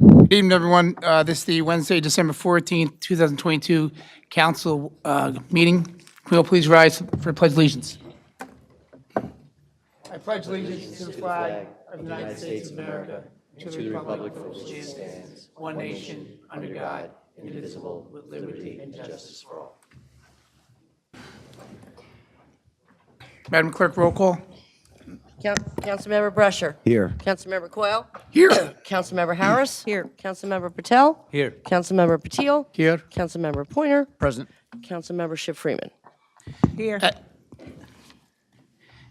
Good evening, everyone. This is the Wednesday, December 14th, 2022 council meeting. Can we all please rise for the Pledge of Allegiance? I pledge allegiance to the flag of the United States of America, to the republic for which it stands, one nation, under God, indivisible, with liberty and justice for all. Madam Clerk, roll call. Councilmember Brusher. Here. Councilmember Coyle. Here. Councilmember Harris. Here. Councilmember Patel. Here. Councilmember Patil. Here. Councilmember Pointer. Present. Councilmember Freeman. Here.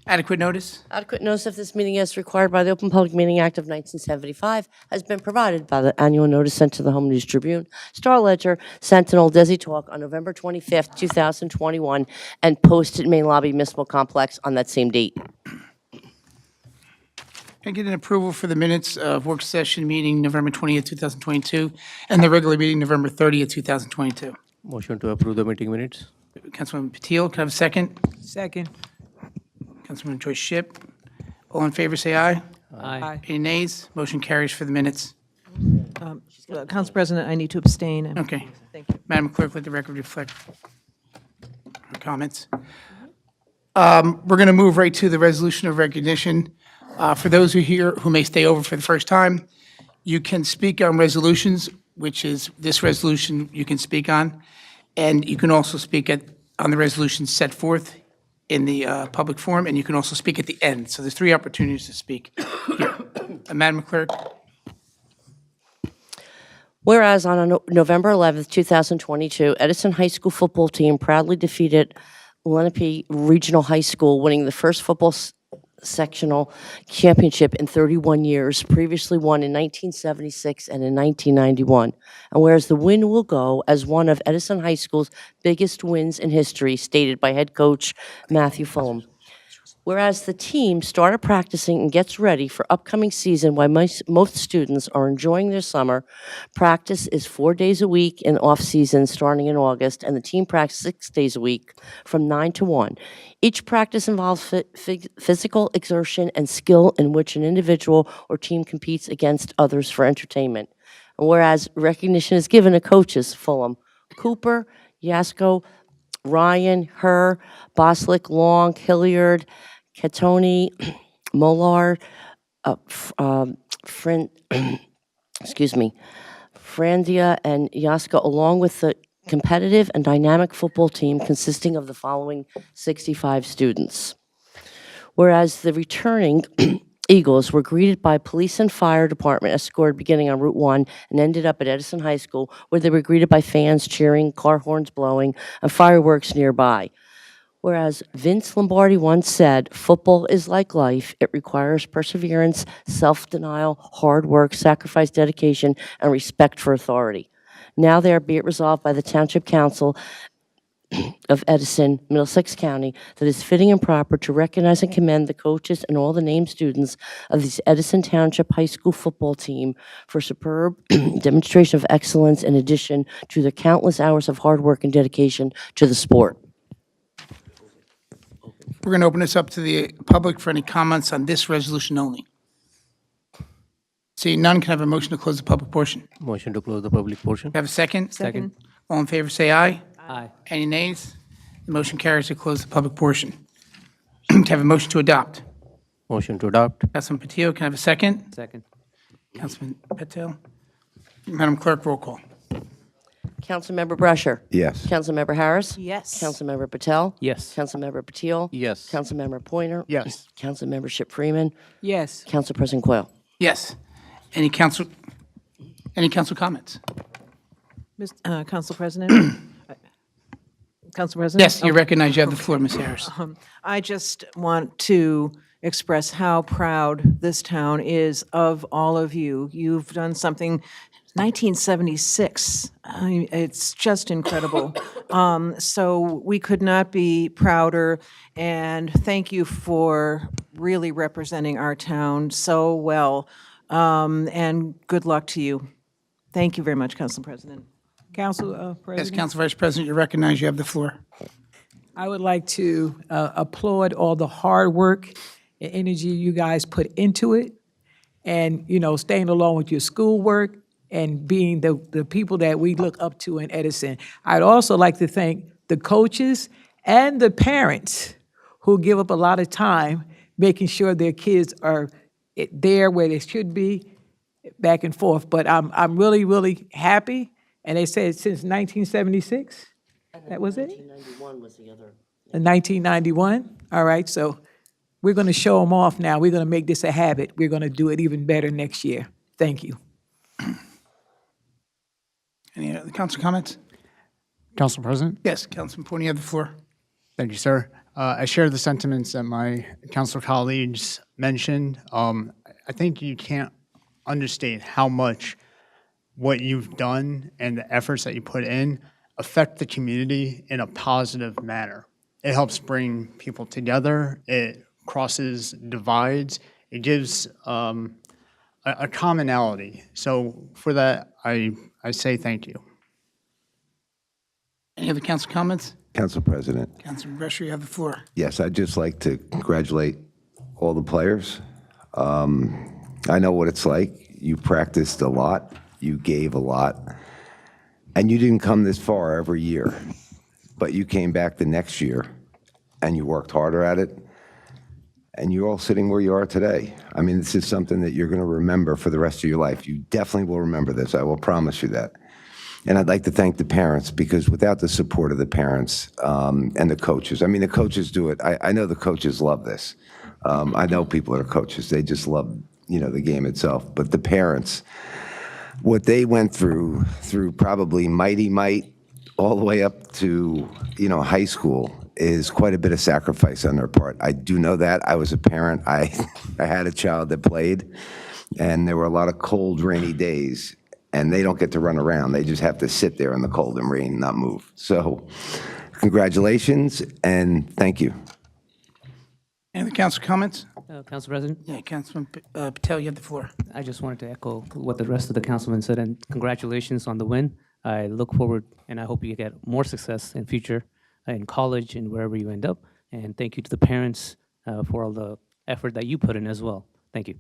Adequate notice? Adequate notice of this meeting as required by the Open Public Meeting Act of 1975 has been provided by the annual notice sent to the Home News Tribune, Star Ledger, Sentinel, Desi Talk on November 25th, 2021, and posted in Main Lobby Municipal Complex on that same date. Can I get an approval for the minutes of work session meeting November 20th, 2022, and the regular meeting November 30th, 2022? Motion to approve the meeting minutes. Councilman Patil, can I have a second? Second. Councilman Joyce Shipp. All in favor, say aye. Aye. Any nays? Motion carries for the minutes. Council President, I need to abstain. Okay. Thank you. Madam Clerk, let the record reflect her comments. We're going to move right to the resolution of recognition. For those who here who may stay over for the first time, you can speak on resolutions, which is this resolution you can speak on, and you can also speak on the resolutions set forth in the public forum, and you can also speak at the end. So there's 3 opportunities to speak here. Madam Clerk. Whereas on November 11th, 2022, Edison High School football team proudly defeated Lenape Regional High School, winning the first football sectional championship in 31 years, previously won in 1976 and in 1991. And whereas the win will go as one of Edison High School's biggest wins in history, stated by head coach Matthew Fulham. Whereas the team started practicing and gets ready for upcoming season while most students are enjoying their summer, practice is 4 days a week in off-season starting in August, and the team practices 6 days a week from 9 to 1. Each practice involves physical exertion and skill in which an individual or team competes against others for entertainment. And whereas recognition is given to coaches Fulham, Cooper, Yasko, Ryan, Herr, Boslick, Long, Hilliard, Catoni, Molar, Frandia, and Yaska, along with the competitive and dynamic football team consisting of the following 65 students. Whereas the returning Eagles were greeted by police and fire department escort beginning on Route 1 and ended up at Edison High School, where they were greeted by fans cheering, car horns blowing, and fireworks nearby. Whereas Vince Lombardi once said, football is like life. It requires perseverance, self-denial, hard work, sacrifice, dedication, and respect for authority. Now there be it resolved by the Township Council of Edison, Middlesex County, that is fitting and proper to recognize and commend the coaches and all the named students of this Edison Township High School football team for superb demonstration of excellence in addition to the countless hours of hard work and dedication to the sport. We're going to open this up to the public for any comments on this resolution only. Seeing none, can I have a motion to close the public portion? Motion to close the public portion. Can I have a second? Second. All in favor, say aye. Aye. Any nays? The motion carries to close the public portion. Can I have a motion to adopt? Motion to adopt. Councilman Patil, can I have a second? Second. Councilman Patel. Madam Clerk, roll call. Councilmember Brusher. Yes. Councilmember Harris. Yes. Councilmember Patel. Yes. Councilmember Patil. Yes. Councilmember Pointer. Yes. Councilmember Freeman. Yes. Council President Coyle. Yes. Any council comments? Council President? Council President? Yes, you recognize you have the floor, Ms. Harris. I just want to express how proud this town is of all of you. You've done something 1976. It's just incredible. So we could not be prouder, and thank you for really representing our town so well, and good luck to you. Thank you very much, Council President. Council Yes, President, Council Vice President, you recognize you have the floor. I would like to applaud all the hard work and energy you guys put into it, and, you know, staying along with your schoolwork and being the people that we look up to in Edison. I'd also like to thank the coaches and the parents who give up a lot of time making sure their kids are there where they should be, back and forth. But I'm really, really happy. And they said since 1976, that was it? 1991 was the other. In 1991? All right, so we're going to show them off now. We're going to make this a habit. We're going to do it even better next year. Thank you. Any other council comments? Council President, Yes, Councilman Porter, you have the floor. thank you, sir. I share the sentiments that my council colleagues mentioned. I think you can't understate how much what you've done and the efforts that you put in affect the community in a positive manner. It helps bring people together. It crosses divides. It gives a commonality. So for that, I say thank you. Any other council comments? Council President, Councilman Brescher, you have the floor. yes, I'd just like to congratulate all the players. I know what it's like. You practiced a lot, you gave a lot, and you didn't come this far every year. But you came back the next year, and you worked harder at it, and you're all sitting where you are today. I mean, this is something that you're going to remember for the rest of your life. You definitely will remember this. I will promise you that. And I'd like to thank the parents, because without the support of the parents and the coaches, I mean, the coaches do it. I know the coaches love this. I know people that are coaches. They just love, the game itself. But the parents, what they went through probably mighty might all the way up to, high school is quite a bit of sacrifice on their part. I do know that. I was a parent. I had a child that played, and there were a lot of cold, rainy days. And they don't get to run around. They just have to sit there in the cold and rain and not move. So congratulations and thank you. Any other council comments? Council President, Yeah, Councilman Patel, you have the floor. I just wanted to echo what the rest of the councilmen said, and congratulations on the win. I look forward, and I hope you get more success in future in college and wherever you end up. And thank you to the parents for all the effort that you put in as well. Thank you.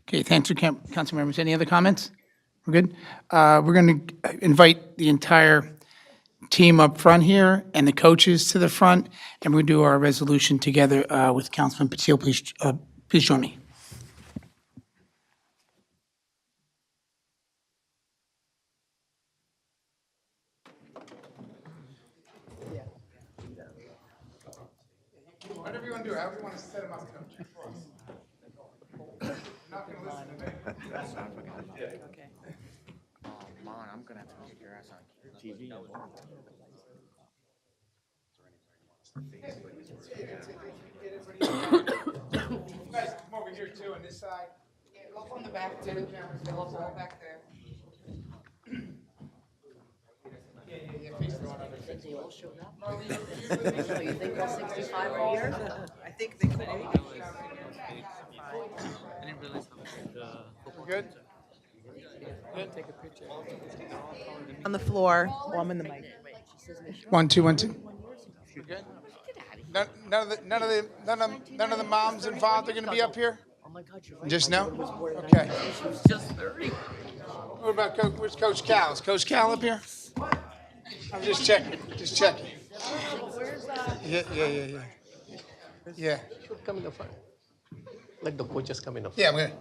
Okay, thanks, council members. Any other comments? We're good? We're going to invite the entire team up front here and the coaches to the front, and we'll do our resolution together with Councilman Patel. Please join me. Whatever you want to do, however you want to set them up, Coach. Not going to listen to me. I'm gonna have to kick your ass on TV. You guys come over here too on this side. Yeah, go from the back too. Cameras, go all back there. Yeah, face the one other. They all showed up? So you think all 65 are here? I think they could. We're good? On the floor, while I'm in the mic. 1, 2, 1, 2. We're good? None of the moms involved are going to be up here? Oh my God, you're right. Just no? Born in Okay. 1990. She was just 30. What about where's Coach Cal? Is Coach Cal up here? I'm just checking. Just checking. Yeah. Yeah. Come in the front. Let the coaches come in the front. Yeah, I'm gonna.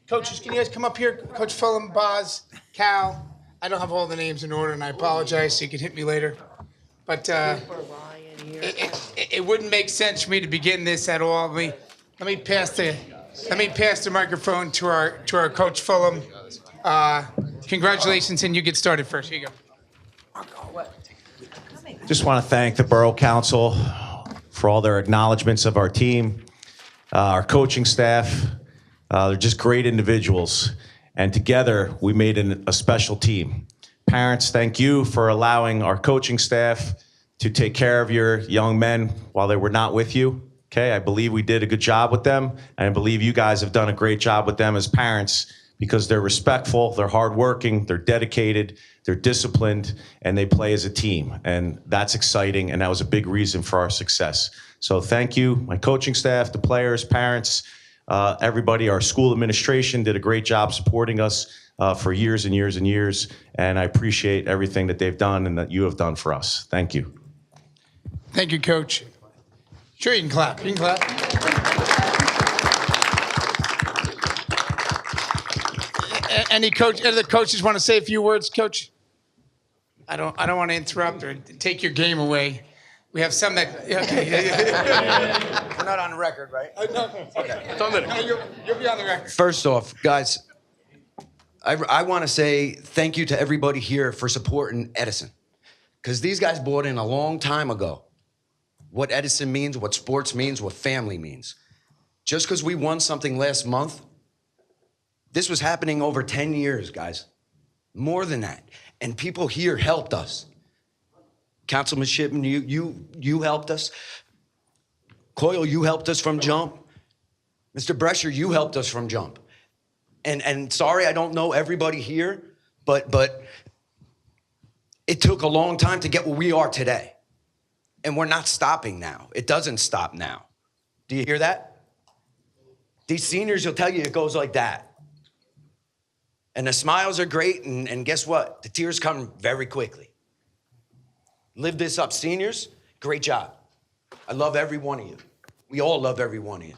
Coaches, can you guys come up here? Coach Fulham, Boz, Cal. I don't have all the names in order, and I apologize, so you can hit me later. But it wouldn't make sense for me to begin this at all. Let me pass the microphone to our Coach Fulham. Congratulations, and you get started first. Here you go. Just want to thank the Borough Council for all their acknowledgments of our team, our coaching staff. They're just great individuals. And together, we made a special team. Parents, thank you for allowing our coaching staff to take care of your young men while they were not with you. Okay, I believe we did a good job with them. And I believe you guys have done a great job with them as parents, because they're respectful, they're hardworking, they're dedicated, they're disciplined, and they play as a team. And that's exciting, and that was a big reason for our success. So thank you, my coaching staff, the players, parents. Everybody, our school administration did a great job supporting us for years and years and years, and I appreciate everything that they've done and that you have done for us. Thank you. Thank you, Coach. Sure, you can clap. You can clap. Any other coaches want to say a few words, Coach? I don't want to interrupt or take your game away. We have some that. Okay. We're not on the record, right? No, you'll be on the record. First off, guys, I want to say thank you to everybody here for supporting Edison. Because these guys bought in a long time ago what Edison means, what sports means, what family means. Just because we won something last month, this was happening over 10 years, guys. More than that. And people here helped us. Councilman Shipman, you helped us. Coyle, you helped us from jump. Mr. Brescher, you helped us from jump. And sorry, I don't know everybody here, but it took a long time to get where we are today. And we're not stopping now. It doesn't stop now. Do you hear that? These seniors will tell you it goes like that. And the smiles are great, and guess what? The tears come very quickly. Live this up. Seniors, great job. I love every one of you. We all love every one of you.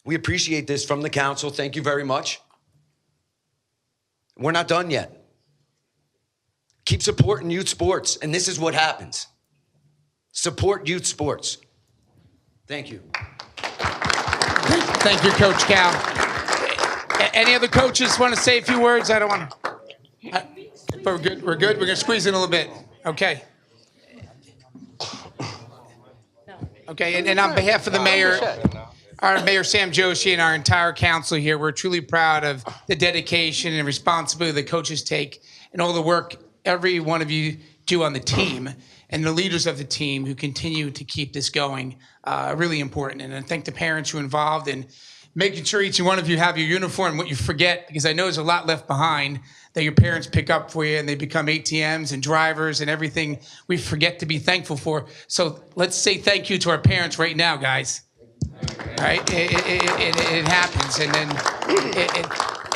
We appreciate this from the council. Thank you very much. We're not done yet. Keep supporting youth sports, and this is what happens. Support youth sports. Thank you. Thank you, Coach Cal. Any other coaches want to say a few words? I don't want to. But we're good. We're good. We're going to squeeze in a little bit. Okay. Okay, and on behalf of the mayor, our Mayor Sam Joshi and our entire council here, we're truly proud of the dedication and responsibility the coaches take and all the work every one of you do on the team and the leaders of the team who continue to keep this going. Really important. And I thank the parents who are involved in making sure each one of you have your uniform, what you forget, because I know there's a lot left behind that your parents pick up for you and they become ATMs and drivers and everything we forget to be thankful for. So let's say thank you to our parents right now, guys. All right, it happens, and then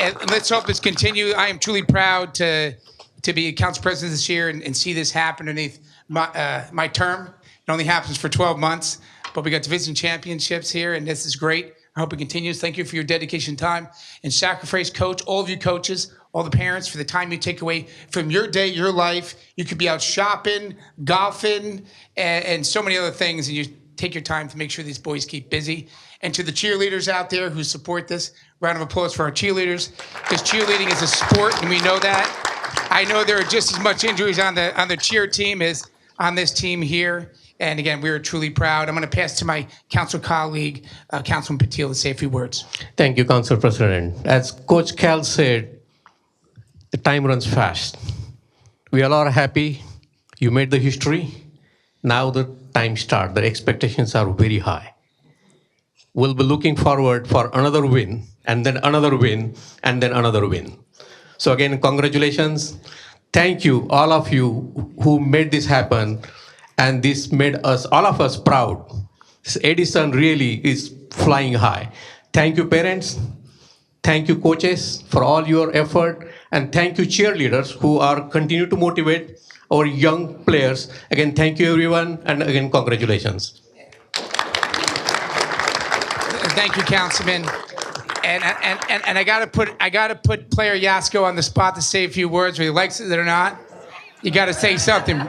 and let's hope this continues. I am truly proud to be a council president this year and see this happen underneath my term. It only happens for 12 months, but we got division championships here, and this is great. I hope it continues. Thank you for your dedication, time, and sacrifice, coach. All of you coaches, all the parents, for the time you take away from your day, your life. You could be out shopping, golfing, and so many other things, and you take your time to make sure these boys keep busy. And to the cheerleaders out there who support this, round of applause for our cheerleaders, because cheerleading is a sport, and we know that. I know there are just as much injuries on the cheer team as on this team here. And again, we are truly proud. I'm going to pass to my council colleague, Councilman Patil, to say a few words. Thank you, Council President. As Coach Cal said, the time runs fast. We all are happy. You made the history. Now the time starts. The expectations are very high. We'll be looking forward for another win, and then another win, and then another win. So again, congratulations. Thank you, all of you who made this happen. And this made us, all of us, proud. Edison really is flying high. Thank you, parents. Thank you, coaches, for all your effort. And thank you, cheerleaders, who are continue to motivate our young players. Again, thank you, everyone. And again, congratulations. Thank you, Councilman. And I gotta put player Yasko on the spot to say a few words, whether he likes it or not. You gotta say something.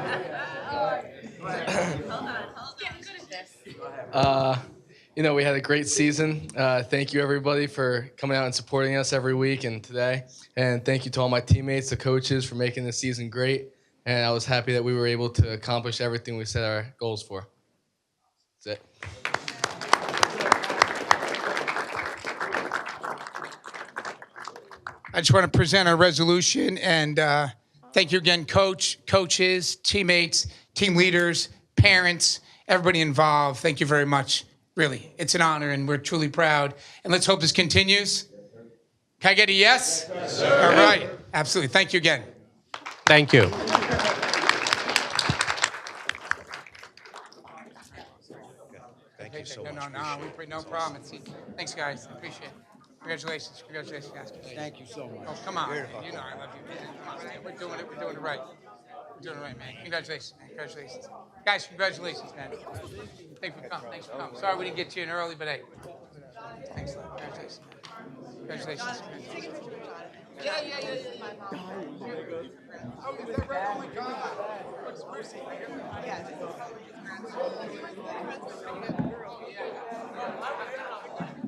We had a great season. Thank you, everybody, for coming out and supporting us every week and today. And thank you to all my teammates, the coaches, for making this season great. And I was happy that we were able to accomplish everything we set our goals for. That's it. I just want to present our resolution and thank you again, coaches, teammates, team leaders, parents, everybody involved. Thank you very much. Really, it's an honor and we're truly proud. And let's hope this continues. Can I get a yes? Yes, sir. All right. Absolutely. Thank you again. Thank you. Thank you. so No, much. no problem. Thanks, guys. Appreciate it. Congratulations, guys. Thank you so much. Oh, come on, man. You know I love you. Come on, man. We're doing it right. We're doing it right, man. Congratulations, man. Congratulations. Guys, congratulations, man. Thanks for coming. Sorry we didn't get you in early, but hey. Thanks a lot. Congratulations, man. Congratulations.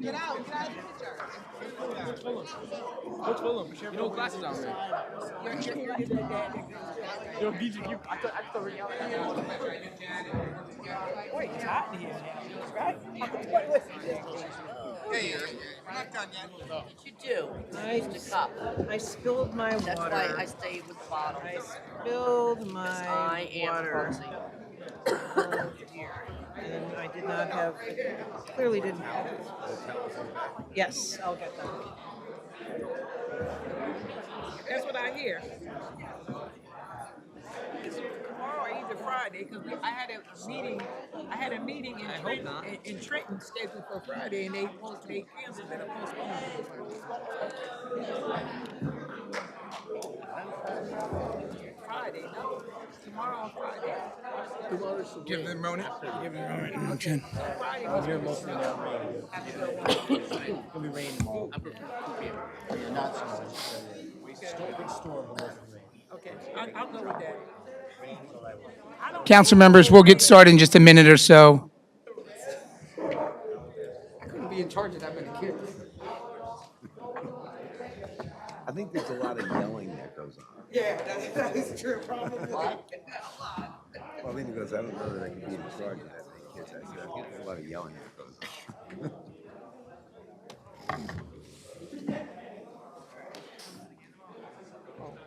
Get out of the picture. Coach Willem, you know glasses out there. Yo, DJ, I thought we were Wait, it's hot in here, right? Hey, we're not done yet. What you do? Use the cup. I spilled my That's water. why I stayed with the bottle. I spilled my I am water. clumsy. Oh, dear. And I did not have, clearly didn't have. Yes, I'll get them. That's what I hear. Tomorrow or either Friday, because I had a meeting in Trenton scheduled for Friday, and they canceled it or postponed it. Friday, no. Tomorrow on Friday. Give them a moment. Jen. Friday. It's gonna be rain tomorrow. Not so much. Big storm, but mostly rain. Okay, I'll go with that. Council members, we'll get started in just a minute or so. I couldn't be in charge of that many kids. I think there's a lot of yelling that goes on. Yeah, that is true, probably. Well, I mean, because I don't know that I can be in charge of that many kids. I think there's a lot of yelling that goes on.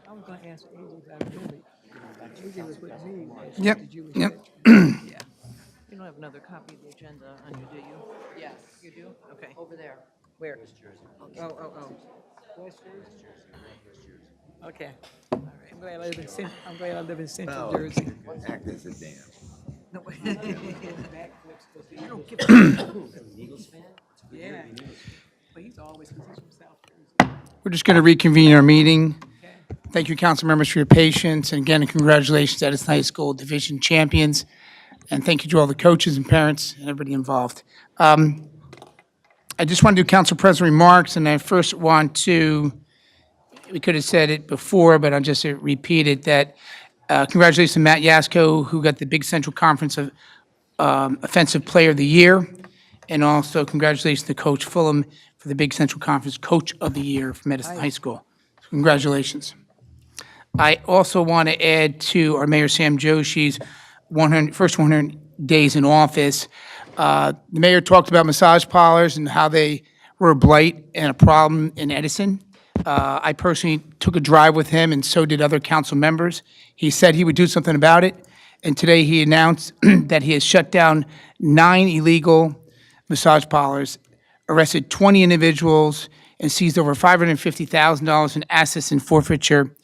I was gonna ask AJ about Billy. AJ was with me. Yep, yep. You don't have another copy of the agenda on you, do you? Yes. You do? Okay. Over there. Where? Oh. West Jersey? Okay. All right. I'm glad I live in Central Jersey. Act as a dam. You don't give Eagles fan? Yeah. But he's always, because he's from South Jersey. We're just going to reconvene our meeting. Thank you, council members, for your patience. And again, congratulations to Edison High School Division champions. And thank you to all the coaches and parents and everybody involved. I just want to do council president remarks, and I first want to, we could have said it before, but I'll just repeat it, that congratulations to Matt Yasko, who got the Big Central Conference of Offensive Player of the Year, and also congratulations to Coach Fulham for the Big Central Conference Coach of the Year from Edison High School. Congratulations. I also want to add to our Mayor Sam Joshi's first 100 days in office. The mayor talked about massage parlors and how they were a blight and a problem in Edison. I personally took a drive with him, and so did other council members. He said he would do something about it, and today he announced that he has shut down 9 illegal massage parlors, arrested 20 individuals, and seized over $550,000 in assets and forfeiture,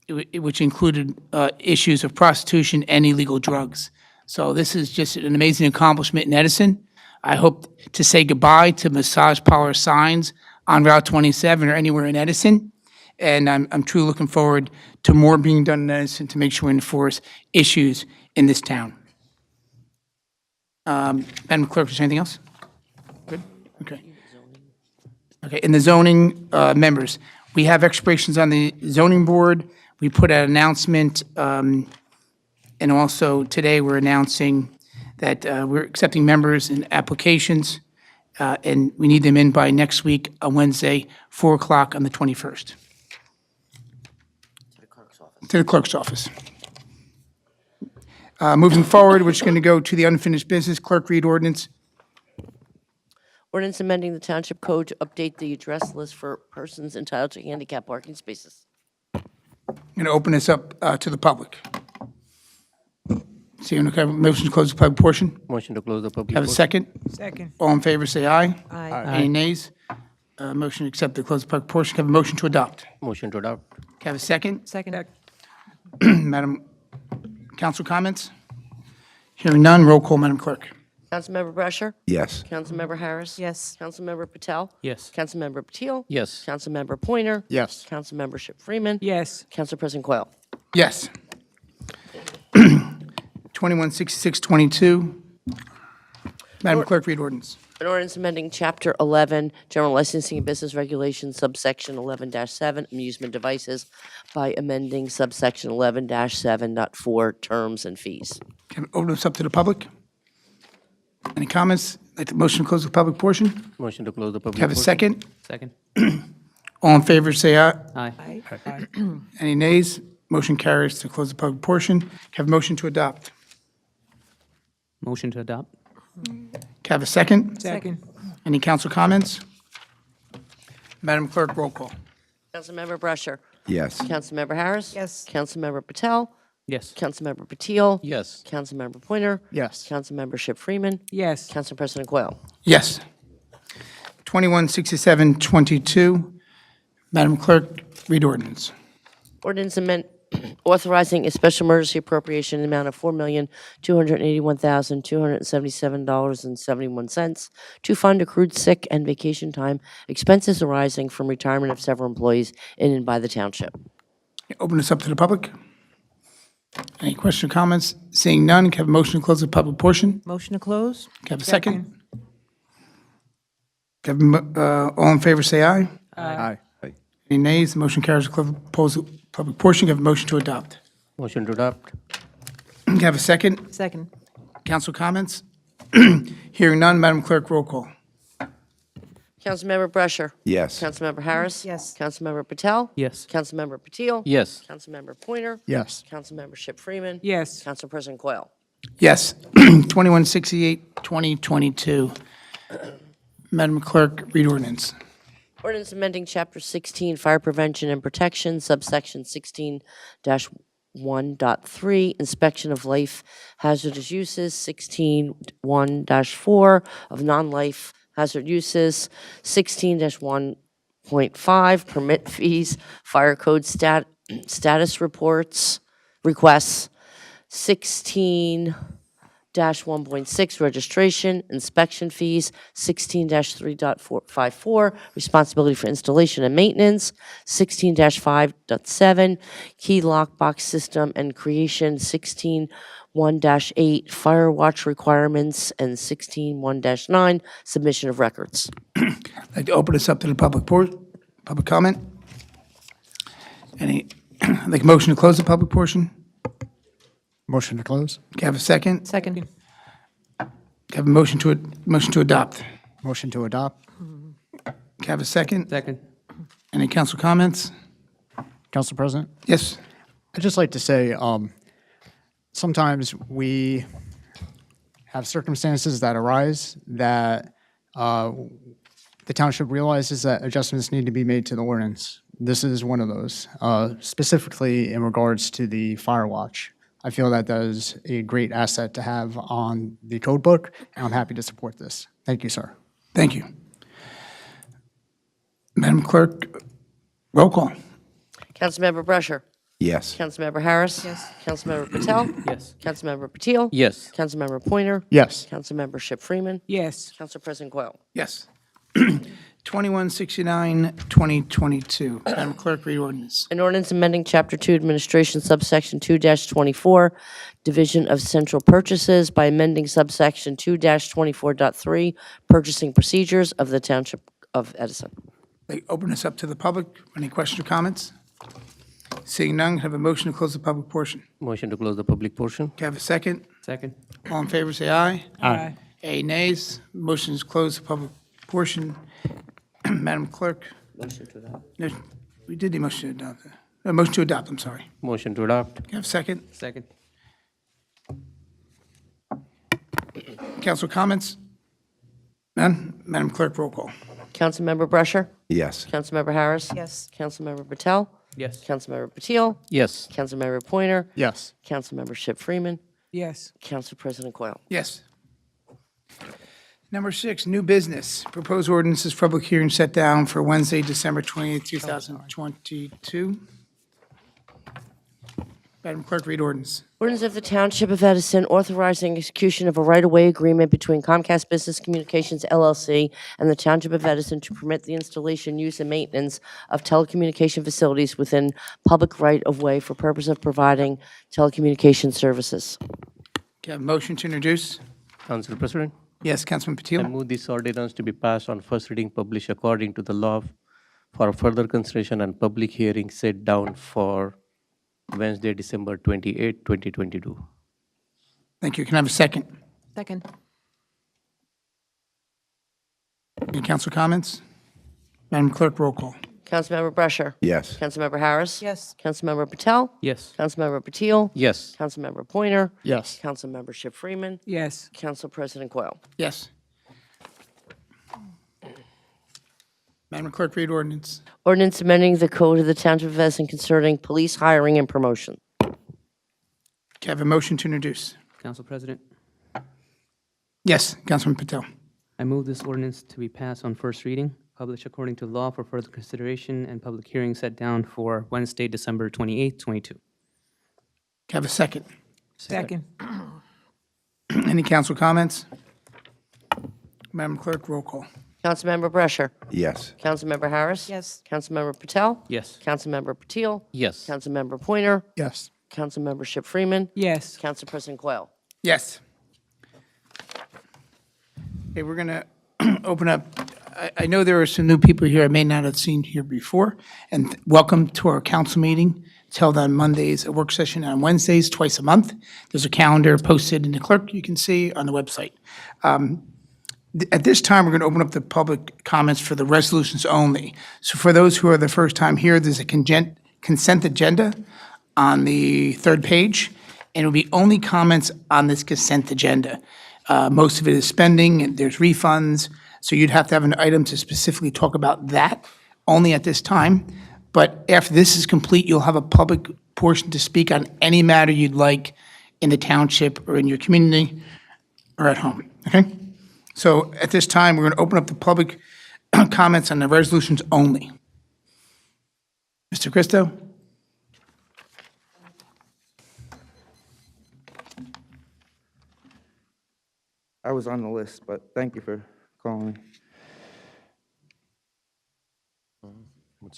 which included issues of prostitution and illegal drugs. So this is just an amazing accomplishment in Edison. I hope to say goodbye to massage parlor signs on Route 27 or anywhere in Edison. And I'm truly looking forward to more being done in Edison to make sure we enforce issues in this town. Madam Clerk, is there anything else? Good? Okay. Okay, in the zoning members, we have expirations on the zoning board. We put out an announcement, and also today we're announcing that we're accepting members and applications, and we need them in by next week on Wednesday, 4 o'clock on the 21st. To the clerk's office. To the clerk's office. Moving forward, we're just going to go to the unfinished business. Clerk, read ordinance. Ordinance amending the township code to update the address list for persons entitled to handicap parking spaces. I'm going to open this up to the public. Seeing no motion to close the public portion. Motion to close the public. Have a second? Second. All in favor, say aye. Aye. Any nays? Motion to accept the close the public portion. Have a motion to adopt. Motion to adopt. Have a second? Second. Madam, council comments? Hearing none, roll call, Madam Clerk. Councilmember Brescher? Yes. Councilmember Harris? Yes. Councilmember Patel? Yes. Councilmember Patil? Yes. Councilmember Pointer? Yes. Councilmember Ship Freeman? Yes. Council President Coyle? Yes. 216622. Madam Clerk, read ordinance. An ordinance amending Chapter 11, General Licensing and Business Regulations, subsection 11-7, amusement devices, by amending subsection 11-7.4, terms and fees. Can I open this up to the public? Any comments? Like the motion to close the public portion? Motion to close the public Have a portion. second? Second. All in favor, say aye. Aye. Any nays? Motion carries to close the public portion. Have a motion to adopt. Motion to adopt. Can I have a second? Second. Any council comments? Madam Clerk, roll call. Councilmember Brescher? Yes. Councilmember Harris? Yes. Councilmember Patel? Yes. Councilmember Patil? Yes. Councilmember Pointer? Yes. Councilmember Ship Freeman? Yes. Council President Coyle? Yes. 216722. Madam Clerk, read ordinance. Ordinance amendment authorizing a special emergency appropriation in the amount of $4,281,277.71 to fund accrued sick and vacation time expenses arising from retirement of several employees in and by the township. Open this up to the public. Any questions or comments? Seeing none, can I have a motion to close the public portion? Motion to close? Can I have a second? Can I have all in favor, say aye. Aye. Any nays? The motion carries to close the public portion. Can I have a motion to adopt? Motion to adopt. Can I have a second? Second. Council comments? Hearing none, Madam Clerk, roll call. Councilmember Brescher? Yes. Councilmember Harris? Yes. Councilmember Patel? Yes. Councilmember Patil? Yes. Councilmember Pointer? Yes. Councilmember Ship Freeman? Yes. Council President Coyle? Yes. 2168-2022. Madam Clerk, read ordinance. Ordinance amending Chapter 16, Fire Prevention and Protection, subsection 16-1.3, Inspection of Life Hazardous Uses, 16-1-4 of Non-Life Hazard Uses, 16-1.5, Permit Fees, Fire Code Status Reports, Requests, 16-1.6, registration, inspection fees, 16-3.54, responsibility for installation and maintenance, 16-5.7, key lockbox system and creation, 16-1-8, fire watch requirements, and 16-1-9, submission of records. I'd like to open this up to the public public comment. I'd like a motion to close the public portion. Motion to close. Can I have a second? Second. Can I have a motion to adopt? Motion to adopt. Can I have a second? Second. Any council comments? Council President? Yes. I'd just like to say, sometimes we have circumstances that arise that the township realizes that adjustments need to be made to the ordinance. This is one of those, specifically in regards to the fire watch. I feel that that is a great asset to have on the code book, and I'm happy to support this. Thank you, sir. Thank you. Madam Clerk, roll call. Councilmember Brescher? Yes. Councilmember Harris? Yes. Councilmember Patel? Yes. Councilmember Patil? Yes. Councilmember Pointer? Yes. Councilmember Ship Freeman? Yes. Council President Coyle? Yes. 2169-2022. Madam Clerk, read ordinance. An ordinance amending Chapter 2 Administration subsection 2-24, Division of Central Purchases by amending subsection 2-24.3, Purchasing Procedures of the Township of Edison. Open this up to the public. Any questions or comments? Seeing none, have a motion to close the public portion. Motion to close the public portion. Can I have a second? Second. All in favor, say aye. Aye. Any nays? Motion is closed, the public portion. Madam Clerk? Motion to adopt. No, we did the motion to adopt. Motion to adopt, I'm sorry. Motion to adopt. Can I have a second? Second. Council comments? None? Madam Clerk, roll call. Councilmember Brescher? Yes. Councilmember Harris? Yes. Councilmember Patel? Yes. Councilmember Patil? Yes. Councilmember Pointer? Yes. Councilmember Ship Freeman? Yes. Council President Coyle? Yes. Number 6, new business. Proposed ordinances, public hearing set down for Wednesday, December 28th, 2022. Madam Clerk, read ordinance. Ordinance of the Township of Edison authorizing execution of a right-of-way agreement between Comcast Business Communications LLC and the Township of Edison to permit the installation, use, and maintenance of telecommunication facilities within public right-of-way for purpose of providing telecommunication services. Can I have a motion to introduce? Council President, Yes, Councilman I Patil. move this ordinance to be passed on first reading, published according to the law for further consideration and public hearing set down for Wednesday, December 28, 2022. Thank you. Can I have a second? Second. Any council comments? Madam Clerk, roll call. Councilmember Brescher. Yes. Councilmember Harris. Yes. Councilmember Patel. Yes. Councilmember Patil. Yes. Councilmember Pointer. Yes. Councilmembership Freeman. Yes. Council President Coyle. Yes. Madam Clerk, read ordinance. Ordinance amending the code of the Township of Edison concerning police hiring and promotion. Can I have a motion to introduce? Council President, Yes, Councilman Patel. I move this ordinance to be passed on first reading, published according to law for further consideration and public hearing set down for Wednesday, December 28, 22. Can I have a second? Second. Any council comments? Madam Clerk, roll call. Councilmember Brescher. Yes. Councilmember Harris. Yes. Councilmember Patel. Yes. Councilmember Patil. Yes. Councilmember Pointer. Yes. Councilmembership Freeman. Yes. Council President Coyle. Yes. Okay, we're going to open up. I know there are some new people here I may not have seen here before, and welcome to our council meeting. It's held on Mondays, a work session on Wednesdays, twice a month. There's a calendar posted in the clerk you can see on the website. At this time, we're going to open up the public comments for the resolutions only. So for those who are the first time here, there's a consent agenda on the third page, and it'll be only comments on this consent agenda. Most of it is spending, and there's refunds, so you'd have to have an item to specifically talk about that only at this time. But after this is complete, you'll have a public portion to speak on any matter you'd like in the township or in your community or at home, okay? So at this time, we're going to open up the public comments on the resolutions only. Mr. Christo? I was on the list, but thank you for calling me.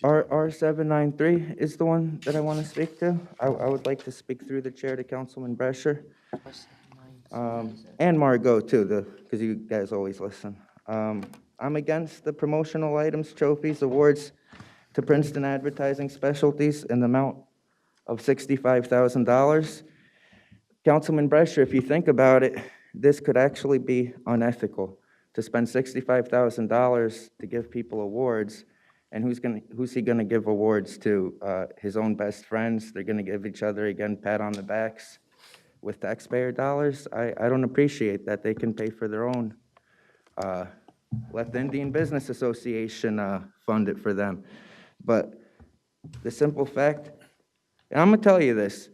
R793 is the one that I want to speak to. I would like to speak through the chair to Councilman Brescher. And Margot too, because you guys always listen. I'm against the promotional items, trophies, awards to Princeton Advertising Specialties in the amount of $65,000. Councilman Brescher, if you think about it, this could actually be unethical to spend $65,000 to give people awards. And who's he gonna give awards to? His own best friends? They're gonna give each other, again, pat on the backs with taxpayer dollars? I don't appreciate that. They can pay for their own. Let the Indian Business Association fund it for them. But the simple fact, and I'm gonna tell you this,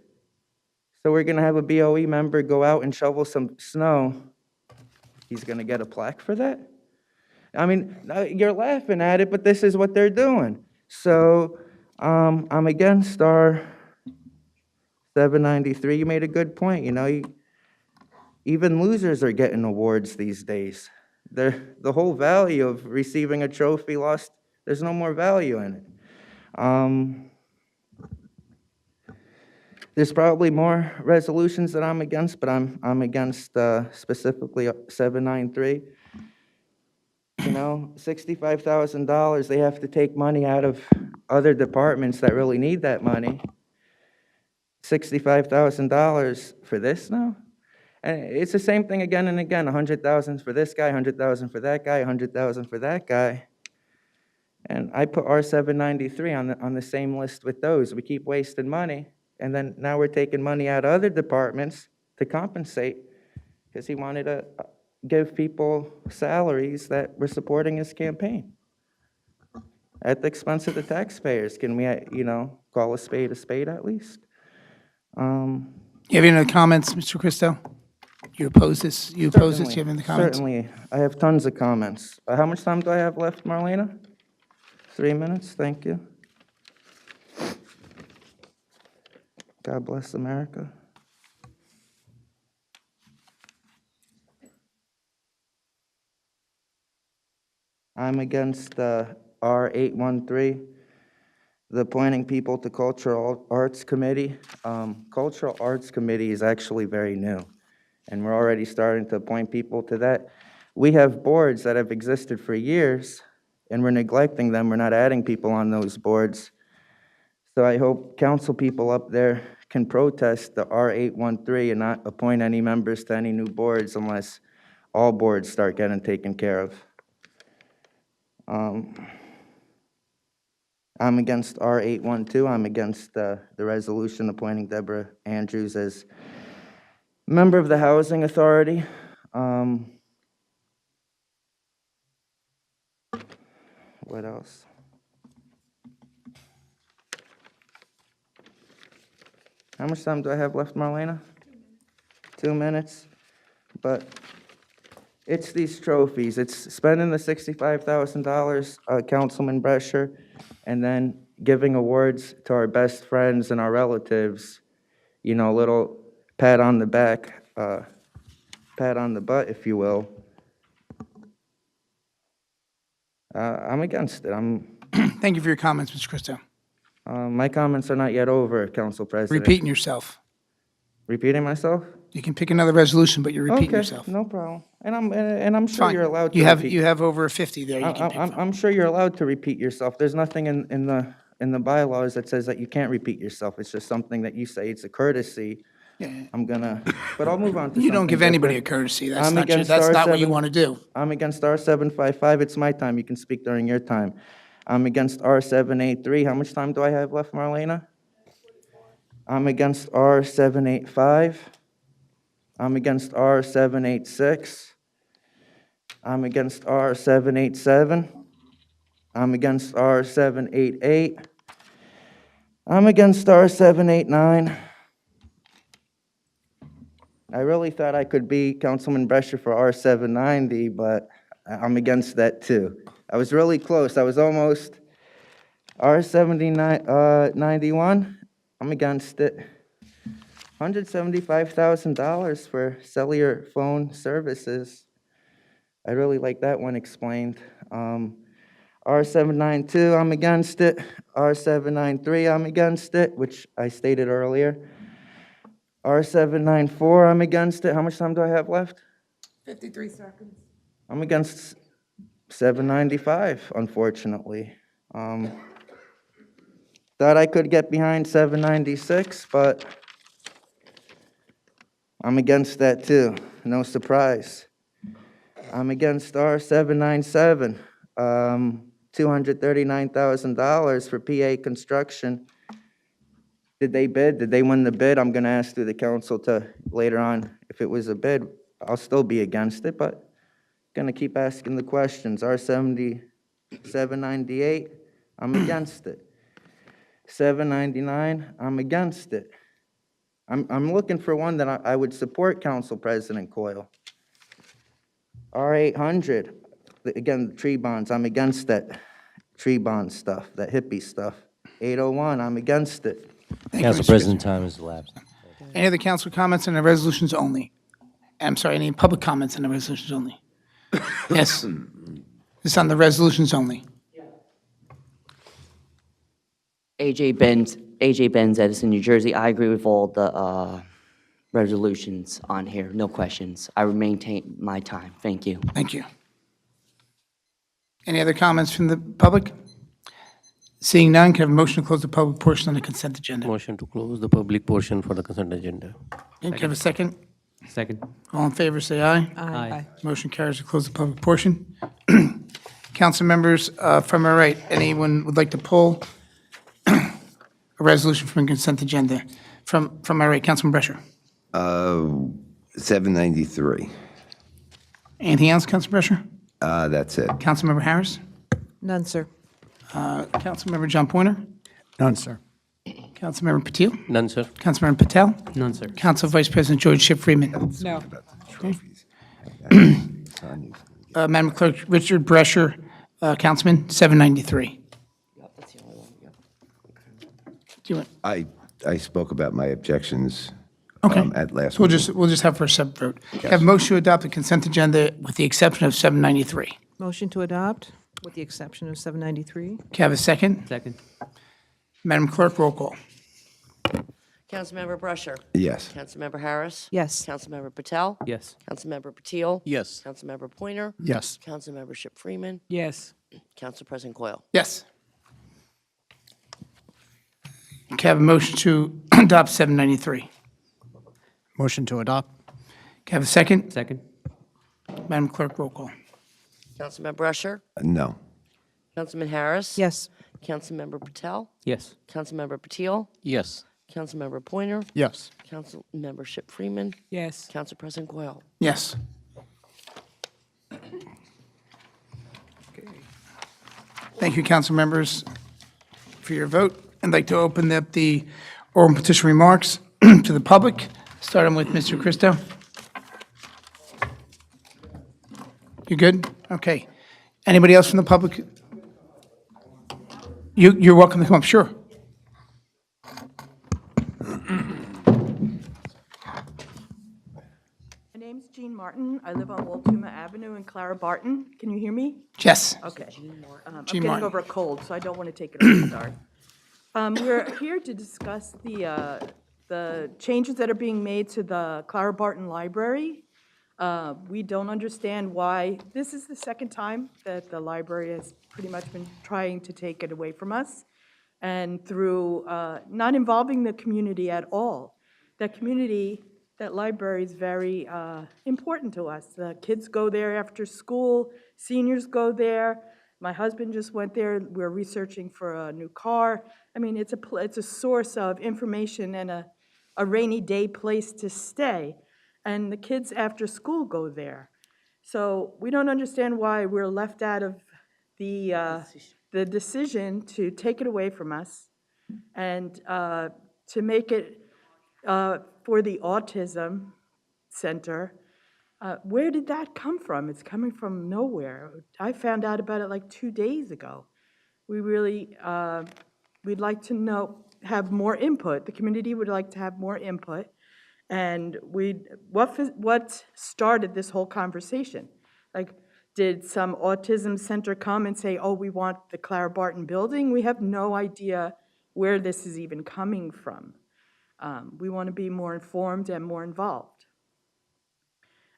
so we're gonna have a BOE member go out and shovel some snow. He's gonna get a plaque for that? I mean, you're laughing at it, but this is what they're doing. So I'm against our 793. You made a good point. You know, even losers are getting awards these days. The whole value of receiving a trophy lost. There's no more value in it. There's probably more resolutions that I'm against, but I'm against specifically 793. You know, $65,000, they have to take money out of other departments that really need that money. $65,000 for this now? And it's the same thing again and again, 100,000 for this guy, 100,000 for that guy, 100,000 for that guy. And I put R793 on the same list with those. We keep wasting money, and then now we're taking money out of other departments to compensate because he wanted to give people salaries that were supporting his campaign at the expense of the taxpayers. Can we, call a spade at least? You have any other comments, Mr. Christo? You oppose this? You oppose this? You have any comments? Certainly. I have tons of comments. How much time do I have left, Marlena? 3 minutes, thank you. God bless America. I'm against R813, the appointing people to Cultural Arts Committee. Cultural Arts Committee is actually very new, and we're already starting to appoint people to that. We have boards that have existed for years, and we're neglecting them. We're not adding people on those boards. So I hope council people up there can protest the R813 and not appoint any members to any new boards unless all boards start getting taken care of. I'm against R812. I'm against the resolution appointing Deborah Andrews as member of the Housing Authority. What else? How much time do I have left, Marlena? 2 minutes. But it's these trophies. It's spending the $65,000, Councilman Brescher, and then giving awards to our best friends and our relatives. You know, a little pat on the back, pat on the butt, if you will. I'm against it. Thank you for your comments, Mr. Christo. My comments are not yet over, Council President. Repeating yourself. Repeating myself? You can pick another resolution, but you're repeating yourself. Okay, no problem. And I'm sure Fine. you're allowed to You have, repeat. you have over 50 there you can pick from. I'm sure you're allowed to repeat yourself. There's nothing in the bylaws that says that you can't repeat yourself. It's just something that you say. It's a courtesy. Yeah. But I'll move on to You don't something give anybody a different. courtesy. That's I'm not, against that's not what you R7 want to do. I'm against R755. It's my time. You can speak during your time. I'm against R783. How much time do I have left, Marlena? I'm against R785. I'm against R786. I'm against R787. I'm against R788. I'm against R789. I really thought I could be Councilman Brescher for R790, but I'm against that too. I was really close. I was almost R791. I'm against it. $175,000 for cellular phone services. I really like that one explained. R792, I'm against it. R793, I'm against it, which I stated earlier. R794, I'm against it. How much time do I have left? 53 seconds. I'm against 795, unfortunately. Thought I could get behind 796, but I'm against that too. No surprise. I'm against R797, $239,000 for PA construction. Did they bid? Did they win the bid? I'm going to ask through the council to later on, if it was a bid, I'll still be against it, but going to keep asking the questions. R798, I'm against it. 799, I'm against it. I'm looking for one that I would support, Council President Coyle. R800, again, the tree bonds, I'm against that tree bond stuff, that hippie stuff. 801, I'm against it. Thank you, Council Mr. President, time has elapsed. Any other council comments on the resolutions only? I'm sorry, any public comments on the resolutions only? Yes. This is on the resolutions only. AJ Benz, Edison, New Jersey. I agree with all the resolutions on here. No questions. I will maintain my time. Thank you. Thank you. Any other comments from the public? Seeing none, can I have a motion to close the public portion on the consent agenda? Motion to close the public portion for the consent agenda. Can I have a second? Second. All in favor, say aye. Aye. Motion carries to close the public portion. Council members, from my right, anyone would like to pull a resolution from the consent agenda? From my right, Councilman Brescher. 793. Anything else, Councilman Brescher? That's it. Councilmember Harris? None, sir. Councilmember John Pointer? None, sir. Councilmember Patil? None, sir. Councilmember Patel? None, sir. Council Vice President George Ship Freeman? No. Madam Clerk, Richard Brescher, Councilman, 793. Do you want, I spoke about my objections Okay. at last So meeting. we'll just have for a separate vote. Have a motion to adopt the consent agenda with the exception of 793. Motion to adopt, with the exception of 793. Can I have a second? Second. Madam Clerk, roll call. Councilmember Brusher. Yes. Councilmember Harris. Yes. Councilmember Patel. Yes. Councilmember Patil. Yes. Councilmember Pointer. Yes. Councilmembership Freeman. Yes. Council President Coyle. Yes. Can I have a motion to adopt 793? Motion to adopt? Can I have a second? Second. Madam Clerk, roll call. Councilmember Brusher. No. Councilman Harris. Yes. Councilmember Patel. Yes. Councilmember Patil. Yes. Councilmember Pointer. Yes. Councilmembership Freeman. Yes. Council President Coyle. Yes. Thank you, council members, for your vote. I'd like to open up the oral petition remarks to the public, starting with Mr. Christo. You good? Okay. Anybody else from the public? You're welcome to come up, sure. My name's Jean Martin. I live on Waltuma Avenue in Clara Barton. Can you hear me? Yes. Okay. I'm Jean getting Martin. over a cold, so I don't want to take it over. Sorry. We're here to discuss the changes that are being made to the Clara Barton Library. We don't understand why. This is the second time that the library has pretty much been trying to take it away from us, and through not involving the community at all. That community, that library is very important to us. The kids go there after school, seniors go there. My husband just went there. We're researching for a new car. I mean, it's a source of information and a rainy day place to stay. And the kids after school go there. So we don't understand why we're left out of the decision to take it away from us and to make it for the autism center. Where did that come from? It's coming from nowhere. I found out about it like 2 days ago. We really, we'd like to have more input. The community would like to have more input. And what started this whole conversation? Like, did some autism center come and say, oh, we want the Clara Barton building? We have no idea where this is even coming from. We want to be more informed and more involved.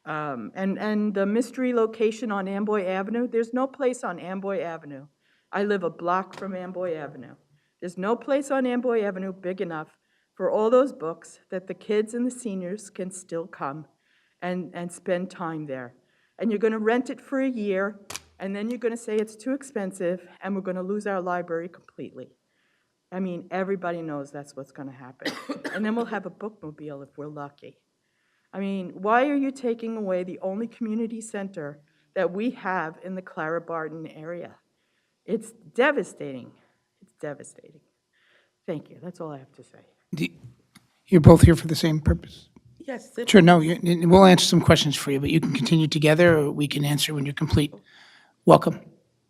And the mystery location on Amboy Avenue, there's no place on Amboy Avenue. I live a block from Amboy Avenue. There's no place on Amboy Avenue big enough for all those books that the kids and the seniors can still come and spend time there. And you're going to rent it for a year, and then you're going to say it's too expensive, and we're going to lose our library completely. I mean, everybody knows that's what's going to happen. And then we'll have a bookmobile if we're lucky. I mean, why are you taking away the only community center that we have in the Clara Barton area? It's devastating. It's devastating. Thank you. That's all I have to say. You're both here for the same purpose? Yes. Sure, no, we'll answer some questions for you, but you can continue together, or we can answer when you're complete. Welcome.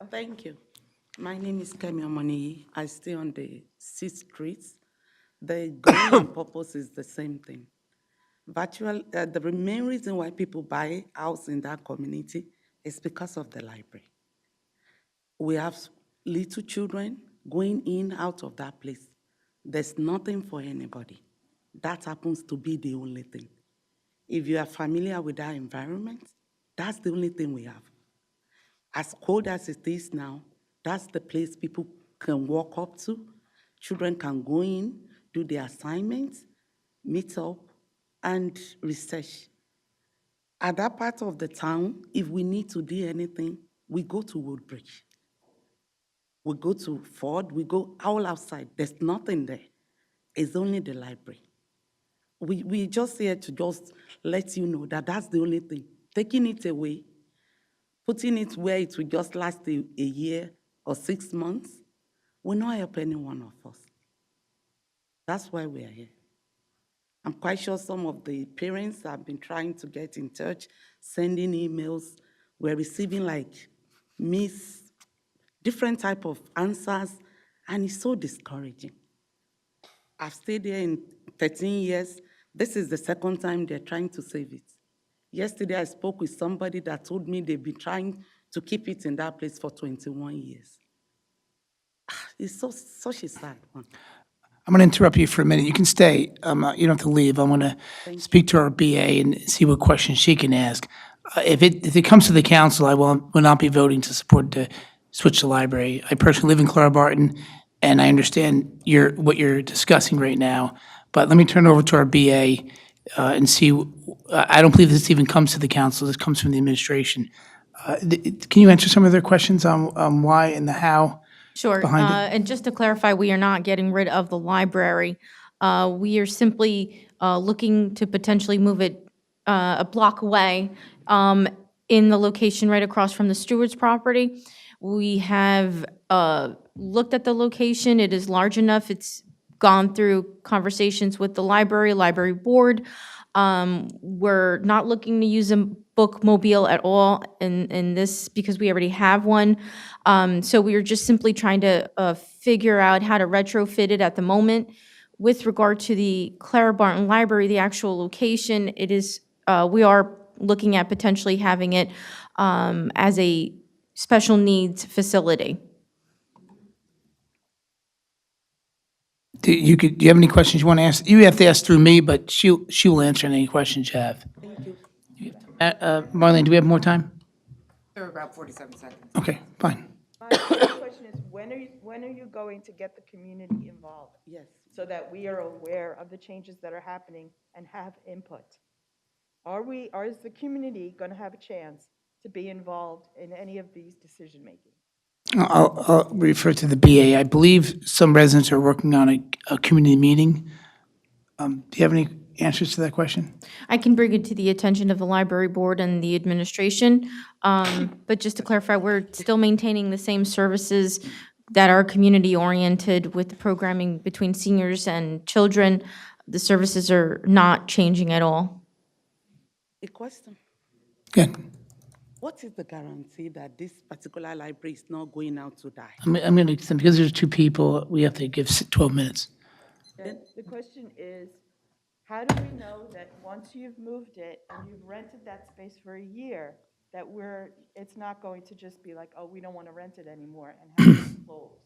Thank you. My name is Kemi Omoniyi. I stay on the 6th Street. The goal and purpose is the same thing. The main reason why people buy house in that community is because of the library. We have little children going in, out of that place. There's nothing for anybody. That happens to be the only thing. If you are familiar with that environment, that's the only thing we have. As cold as it is now, that's the place people can walk up to. Children can go in, do their assignments, meet up, and research. At that part of the town, if we need to do anything, we go to Woodbridge. We go to Ford, we go all outside. There's nothing there. It's only the library. We just here to just let you know that that's the only thing. Taking it away, putting it where it will just last a year or 6 months, will not help any one of us. That's why we are here. I'm quite sure some of the parents have been trying to get in touch, sending emails. We're receiving like different type of answers, and it's so discouraging. I've stayed there in 13 years. This is the second time they're trying to save it. Yesterday, I spoke with somebody that told me they've been trying to keep it in that place for 21 years. It's such a sad one. I'm going to interrupt you for a minute. You can stay. You don't have to leave. I'm going to speak to our BA and see what questions she can ask. If it comes to the council, I will not be voting to support the switch to library. I personally live in Clara Barton, and I understand what you're discussing right now. But let me turn it over to our BA and see. I don't believe this even comes to the council. This comes from the administration. Can you answer some of their questions on why and the how? Sure. Behind it? And just to clarify, we are not getting rid of the library. We are simply looking to potentially move it a block away in the location right across from the Stewart's property. We have looked at the location. It is large enough. It's gone through conversations with the library board. We're not looking to use a bookmobile at all in this because we already have one. So we are just simply trying to figure out how to retrofit it at the moment. With regard to the Clara Barton Library, the actual location, it is, we are looking at potentially having it as a special needs facility. Do you have any questions you want to ask? You have to ask through me, but she will answer any questions you have. Thank you. Marlene, do we have more time? There are about 47 seconds. Okay, fine. My question is, when are you going to get the community involved? Yes. So that we are aware of the changes that are happening and have input? Is the community going to have a chance to be involved in any of these decision-making? I'll refer to the BA. I believe some residents are working on a community meeting. Do you have any answers to that question? I can bring it to the attention of the library board and the administration. But just to clarify, we're still maintaining the same services that are community-oriented with the programming between seniors and children. The services are not changing at all. A question. Good. What is the guarantee that this particular library is not going out to die? I'm going to extend, because there's two people, we have to give 12 minutes. The question is, how do we know that once you've moved it and you've rented that space for a year, that it's not going to just be like, oh, we don't want to rent it anymore and have it closed?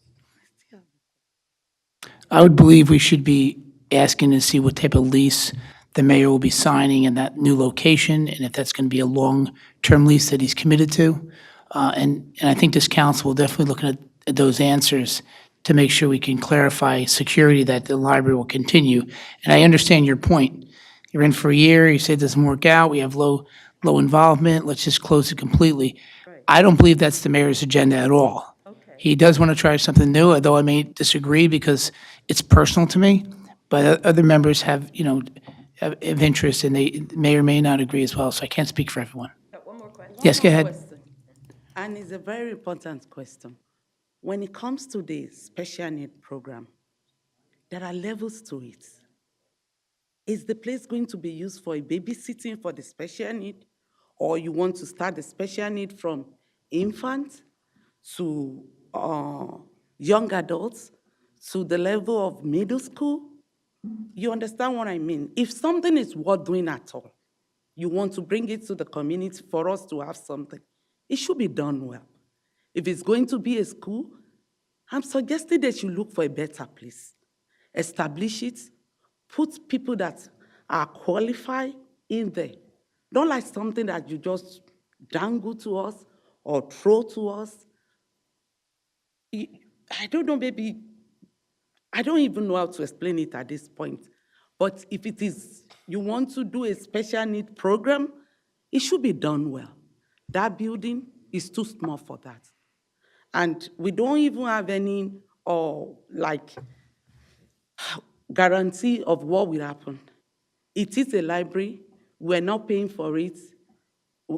I would believe we should be asking to see what type of lease the mayor will be signing in that new location, and if that's going to be a long-term lease that he's committed to. And I think this council will definitely look at those answers to make sure we can clarify security that the library will continue. And I understand your point. You're in for a year, you say it doesn't work out, we have low involvement, let's just close it completely. I don't believe that's the mayor's agenda at all. He does want to try something new, although I may disagree because it's personal to me, but other members have interest, and they may or may not agree as well, so I can't speak for everyone. One more question. Yes, go ahead. Question. And it's a very important question. When it comes to the special need program, there are levels to it. Is the place going to be used for a babysitting for the special need, or you want to start the special need from infant to young adults to the level of middle school? You understand what I mean? If something is worth doing at all, you want to bring it to the community for us to have something, it should be done well. If it's going to be a school, I'm suggesting that you look for a better place. Establish it, put people that are qualified in there. Don't like something that you just dangle to us or throw to us. I don't know, maybe, I don't even know how to explain it at this point. But if it is, you want to do a special need program, it should be done well. That building is too small for that. And we don't even have any, guarantee of what will happen. It is a library, we're not paying for it,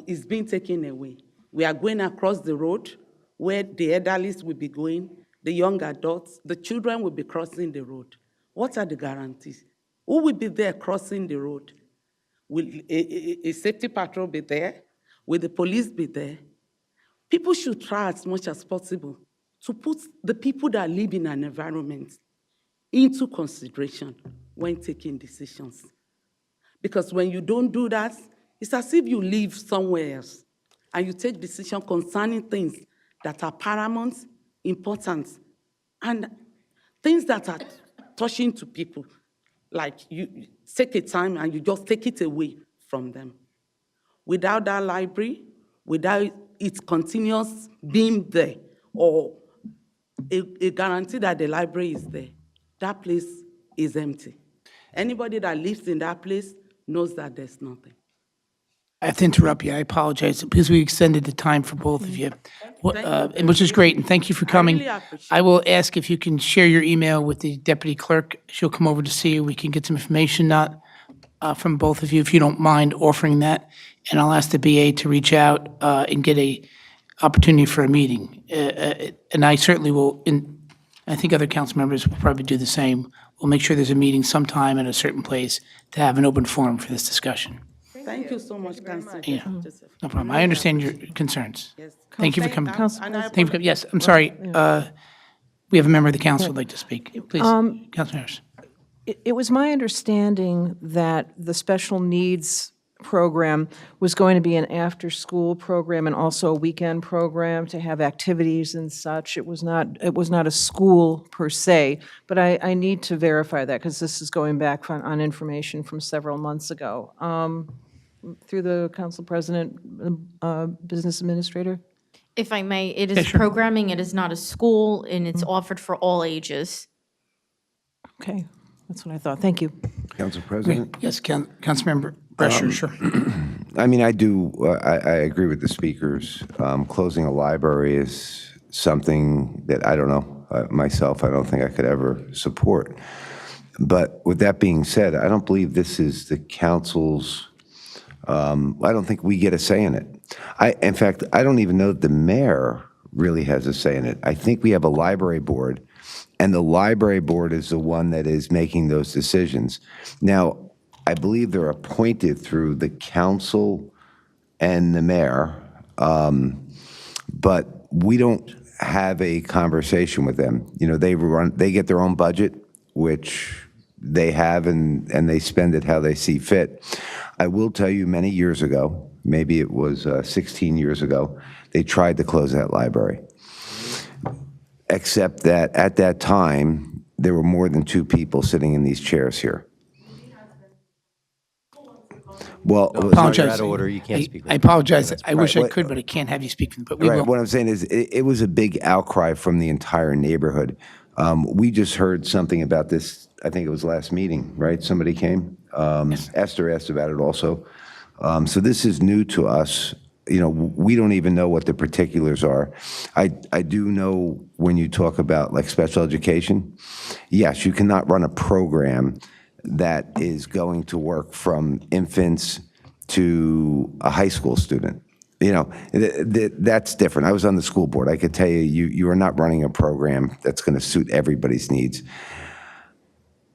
it's being taken away. We are going across the road where the elderly will be going, the young adults, the children will be crossing the road. What are the guarantees? Who will be there crossing the road? Will a safety patrol be there? Will the police be there? People should try as much as possible to put the people that live in an environment into consideration when taking decisions. Because when you don't do that, it's as if you live somewhere else and you take decisions concerning things that are paramount, important, and things that are touching to people. Like you take a time and you just take it away from them. Without that library, without its continuous being there, or a guarantee that the library is there, that place is empty. Anybody that lives in that place knows that there's nothing. I have to interrupt you. I apologize because we extended the time for both of you, and which is great, and thank you for coming. really appreciate I will ask if you can share your email with the deputy clerk. She'll come over to see you. We can get some information from both of you, if you don't mind offering that. And I'll ask the BA to reach out and get a opportunity for a meeting. And I certainly will, I think other council members will probably do the same. We'll make sure there's a meeting sometime in a certain place to have an open forum for this discussion. Thank you so much, Council. Yeah, Joseph. no problem. I understand your concerns. Yes. Thank you for coming. And I Thank you for coming. Yes, I'm sorry. We have a member of the council who'd like to speak. Please, Councilor Harris. It was my understanding that the special needs program was going to be an after-school program and also a weekend program to have activities and such. It was not a school per se, but I need to verify that because this is going back on information from several months ago. Through the council president, business administrator? If I may, it Yeah, is sure. programming, it is not a school, and it's offered for all ages. Okay, that's what I thought. Thank you. Council President? Yes, Councilmember Brescher, sure. I mean, I agree with the speakers. Closing a library is something that I don't know, myself, I don't think I could ever support. But with that being said, I don't believe this is the council's, I don't think we get a say in it. In fact, I don't even know that the mayor really has a say in it. I think we have a library board, and the library board is the one that is making those decisions. Now, I believe they're appointed through the council and the mayor, but we don't have a conversation with them. You know, they get their own budget, which they have, and they spend it how they see fit. I will tell you, many years ago, maybe it was 16 years ago, they tried to close that library. Except that at that time, there were more than 2 people sitting in these chairs here. Well, You're Apologize. out of order. You can't speak. I apologize. I wish I Right. could, but I can't have you speak, but we Right, will. what I'm saying is, it was a big outcry from the entire neighborhood. We just heard something about this, I think it was last meeting, right? Somebody came? Esther asked about it also. So this is new to us. You know, we don't even know what the particulars are. I do know when you talk about like special education, yes, you cannot run a program that is going to work from infants to a high school student. You know, that's different. I was on the school board. I could tell you, you are not running a program that's going to suit everybody's needs.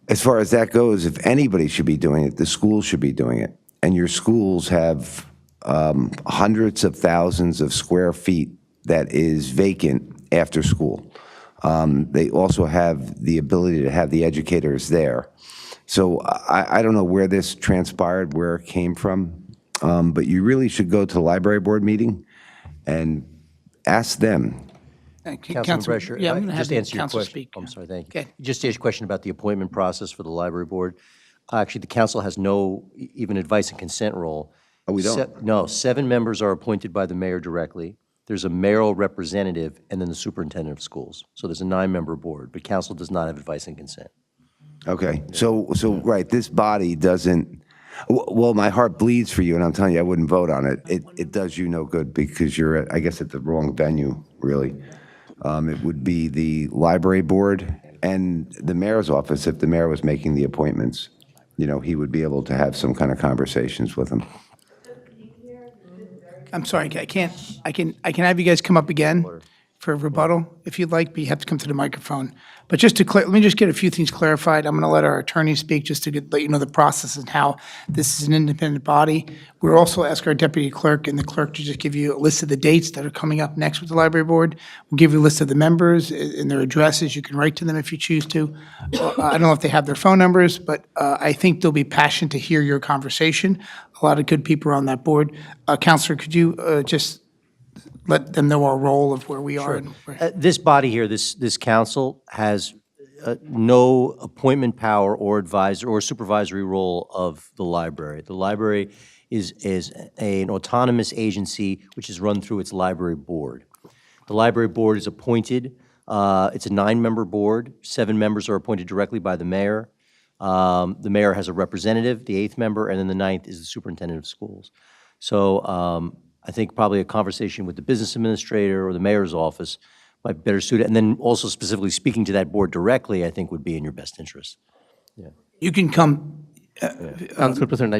As far as that goes, if anybody should be doing it, the schools should be doing it. And your schools have hundreds of thousands of square feet that is vacant after school. They also have the ability to have the educators there. So I don't know where this transpired, where it came from, but you really should go to the library board meeting and ask them. Councilman Brescher, Yeah, I'm going to have just the answer your council question. speak. I'm sorry, thank you. Okay. Just to answer your question about the appointment process for the library board. Actually, the council has no even advice and consent role. Oh, we don't? No, 7 members are appointed by the mayor directly. There's a mayoral representative and then the superintendent of schools. So there's a 9-member board, but council does not have advice and consent. Okay, so right, this body doesn't, well, my heart bleeds for you, and I'm telling you, I wouldn't vote on it. It does you no good because you're, I guess, at the wrong venue, really. It would be the library board and the mayor's office. If the mayor was making the appointments, you know, he would be able to have some kind of conversations with them. I'm sorry, I can have you guys come up again for a rebuttal, if you'd like, but you have to come to the microphone. But just to let me just get a few things clarified. I'm going to let our attorney speak just to let you know the process and how this is an independent body. We'll also ask our deputy clerk and the clerk to just give you a list of the dates that are coming up next with the library board. We'll give you a list of the members and their addresses. You can write to them if you choose to. I don't know if they have their phone numbers, but I think they'll be passionate to hear your conversation. A lot of good people are on that board. Counselor, could you just let them know our role of where we are? This body here, this council, has no appointment power or advisor or supervisory role of the library. The library is an autonomous agency which is run through its library board. The library board is appointed. It's a 9-member board. 7 members are appointed directly by the mayor. The mayor has a representative, the 8th member, and then the 9th is the superintendent of schools. So I think probably a conversation with the business administrator or the mayor's office might better suit it. And then also specifically speaking to that board directly, I think would be in your best interest. Yeah. You can come. Council President,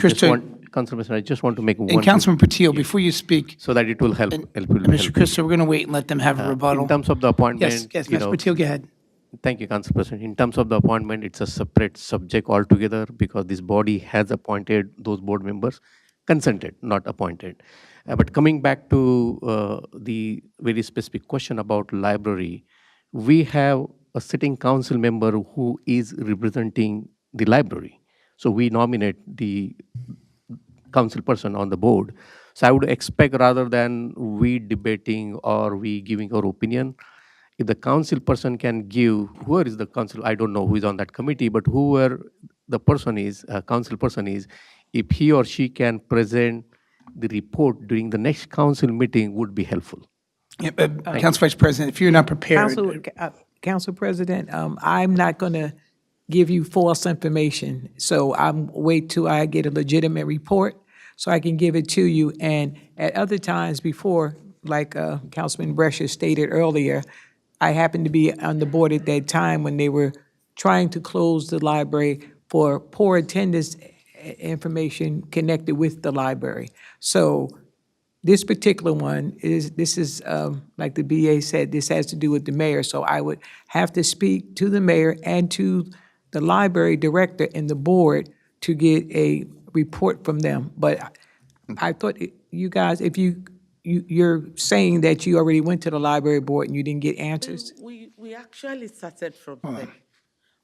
Council President, I just want to make one. And Councilman Patil, before you speak. So that it will help. Mr. Christo, we're going to wait and let them have a rebuttal. In terms of the appointment. Yes, you Mr. know, Patil, go ahead. Thank you, Council President. In terms of the appointment, it's a separate subject altogether because this body has appointed those board members, consented, not appointed. But coming back to the very specific question about library, we have a sitting council member who is representing the library. So we nominate the council person on the board. So I would expect rather than we debating or we giving our opinion, if the council person can give, whoever is the council, I don't know who is on that committee, but whoever the person is, council person is, if he or she can present the report during the next council meeting would be helpful. Yeah, Council Vice President, if you're not prepared. Council President, I'm not going to give you false information. So I'm wait till I get a legitimate report so I can give it to you. And at other times before, like Councilman Brescia stated earlier, I happened to be on the board at that time when they were trying to close the library for poor attendance information connected with the library. So this particular one is, like the BA said, this has to do with the mayor. So I would have to speak to the mayor and to the library director and the board to get a report from them. But I thought you guys, if you're saying that you already went to the library board and you didn't get answers? We actually started from there.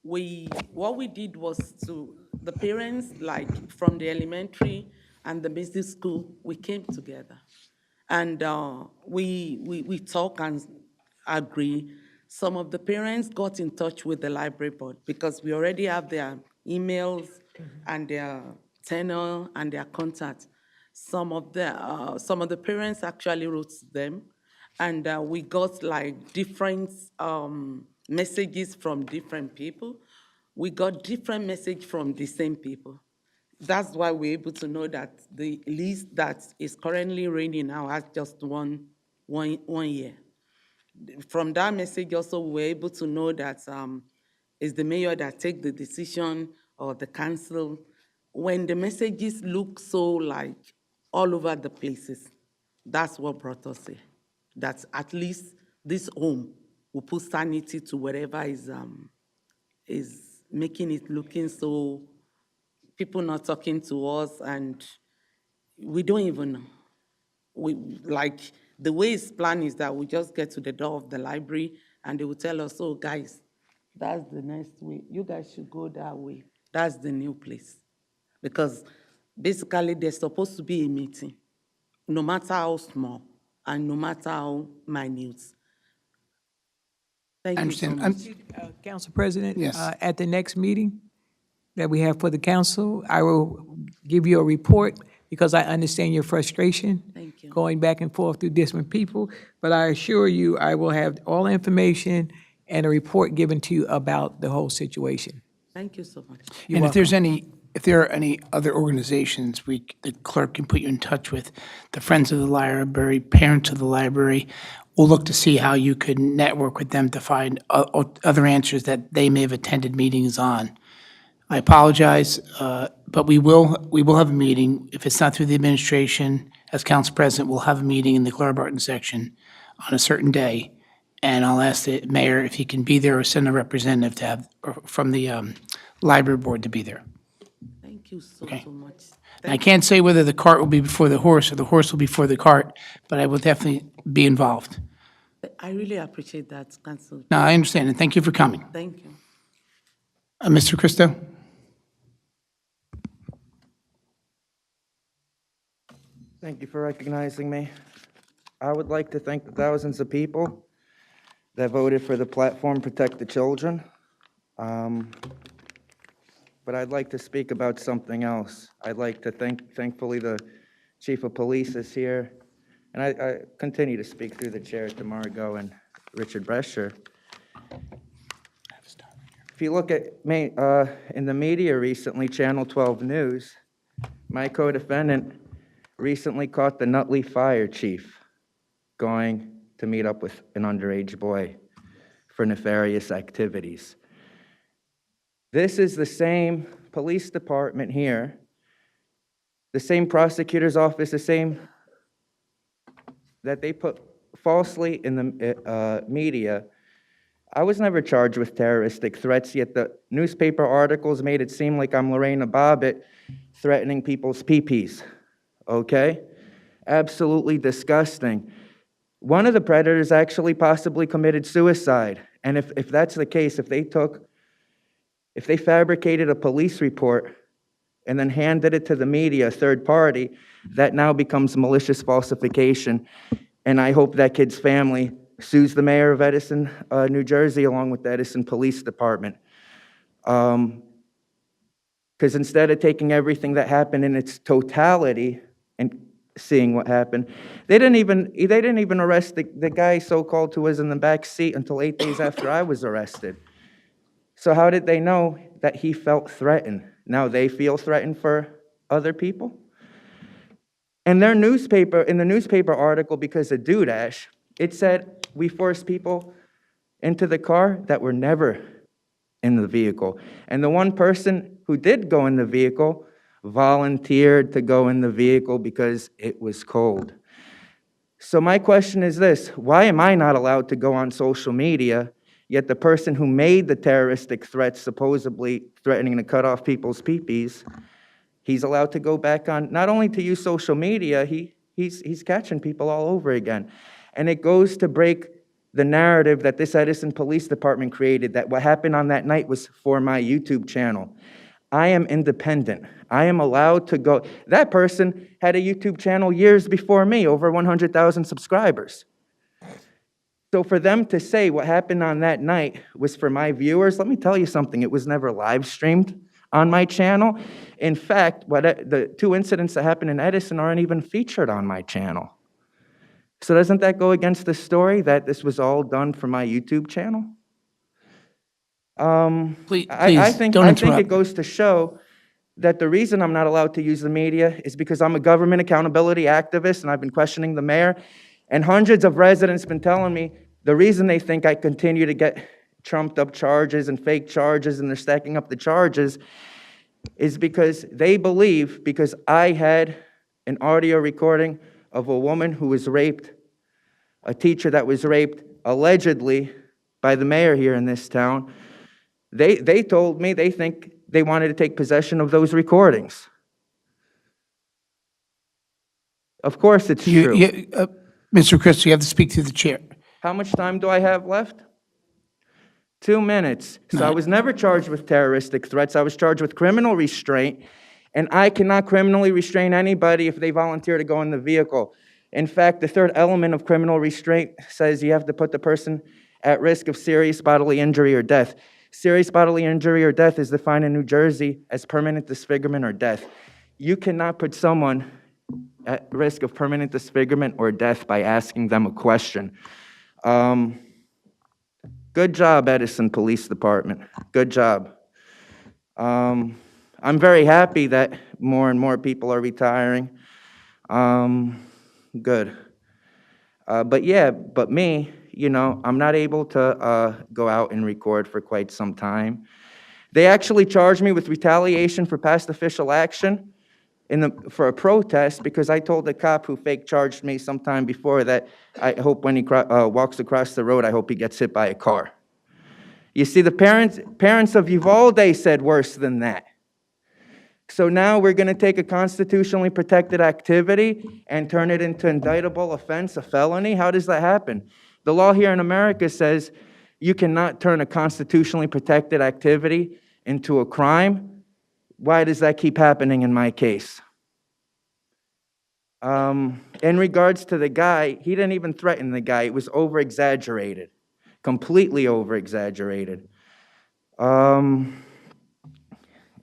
What we did was to, the parents, like from the elementary and the business school, we came together. And we talk and agree. Some of the parents got in touch with the library board because we already have their emails and their tenure and their contact. Some of the parents actually wrote to them, and we got like different messages from different people. We got different messages from the same people. That's why we're able to know that the list that is currently reigning now has just one year. From that message also, we were able to know that it's the mayor that takes the decision or the council. When the messages look so like all over the places, that's what brought us here. That at least this home will put sanity to whatever is making it looking so, people not talking to us, and we don't even know. We, like, the way it's planned is that we just get to the door of the library and they will tell us, oh, guys, that's the next way. You guys should go that way. That's the new place. Because basically there's supposed to be a meeting, no matter how small and no matter how minute. Thank you so much. Council President? Yes. At the next meeting that we have for the council, I will give you a report because I understand your frustration. Thank you. Going back and forth through different people, but I assure you, I will have all information and a report given to you about the whole situation. Thank you so much. And if there are any other organizations, the clerk can put you in touch with the Friends of the Library, Parents of the Library. We'll look to see how you could network with them to find other answers that they may have attended meetings on. I apologize, but we will have a meeting. If it's not through the administration, as council president, we'll have a meeting in the Clara Barton section on a certain day, And I'll ask the mayor if he can be there or send a representative to have, or from the library board to be there. Thank you so, Okay. so much. And I can't say whether the cart will be before the horse or the horse will be before the cart, but I will definitely be involved. I really appreciate that, Council. No, I understand, and thank you for coming. Thank you. Mr. Christo? Thank you for recognizing me. I would like to thank the thousands of people that voted for the platform Protect the Children. But I'd like to speak about something else. I'd like to thankfully the Chief of Police is here, and I continue to speak through the chair to Margot and Richard Brescher. If you look at me, in the media recently, Channel 12 News, my co-defendant recently caught the Nutley Fire Chief going to meet up with an underage boy for nefarious activities. This is the same police department here, the same prosecutor's office, the same that they put falsely in the media. I was never charged with terroristic threats, yet the newspaper articles made it seem like I'm Lorena Bobbitt threatening people's pee-pees, okay? Absolutely disgusting. One of the predators actually possibly committed suicide, and if that's the case, if they fabricated a police report and then handed it to the media, a third party, that now becomes malicious falsification, and I hope that kid's family sues the mayor of Edison, New Jersey, along with the Edison Police Department. Because instead of taking everything that happened in its totality and seeing what happened, they didn't even arrest the guy so-called who was in the back seat until 8 days after I was arrested. So how did they know that he felt threatened? Now they feel threatened for other people? And in the newspaper article, because of Dudash, it said we forced people into the car that were never in the vehicle. And the one person who did go in the vehicle volunteered to go in the vehicle because it was cold. So my question is this: why am I not allowed to go on social media, yet the person who made the terroristic threats, supposedly threatening to cut off people's pee-pees, he's allowed to go back on, not only to use social media, he's catching people all over again. And it goes to break the narrative that this Edison Police Department created, that what happened on that night was for my YouTube channel. I am independent. I am allowed to go. That person had a YouTube channel years before me, over 100,000 subscribers. So for them to say what happened on that night was for my viewers, let me tell you something, it was never live streamed on my channel. In fact, the two incidents that happened in Edison aren't even featured on my channel. So doesn't that go against the story that this was all done for my YouTube channel? I think it goes to show that the reason I'm not allowed to use the media is because I'm a government accountability activist, and I've been questioning the mayor, and hundreds of residents have been telling me the reason they think I continue to get trumped up charges and fake charges, and they're stacking up the charges, is because they believe, because I had an audio recording of a woman who was raped, a teacher that was raped, allegedly, by the mayor here in this town. They told me they think they wanted to take possession of those recordings. Of course it's true. Mr. Christo, you have to speak to the chair. How much time do I have left? 2 minutes. So I was never charged with terroristic threats. I was charged with criminal restraint, and I cannot criminally restrain anybody if they volunteer to go in the vehicle. In fact, the third element of criminal restraint says you have to put the person at risk of serious bodily injury or death. Serious bodily injury or death is defined in New Jersey as permanent disfigurement or death. You cannot put someone at risk of permanent disfigurement or death by asking them a question. Good job, Edison Police Department. Good job. I'm very happy that more and more people are retiring. Good. But me, I'm not able to go out and record for quite some time. They actually charged me with retaliation for past official action for a protest because I told the cop who fake charged me sometime before that I hope when he walks across the road, I hope he gets hit by a car. You see, the parents of Uvalde said worse than that. So now we're going to take a constitutionally protected activity and turn it into indictable offense, a felony? How does that happen? The law here in America says you cannot turn a constitutionally protected activity into a crime. Why does that keep happening in my case? In regards to the guy, he didn't even threaten the guy. It was over-exaggerated, completely over-exaggerated.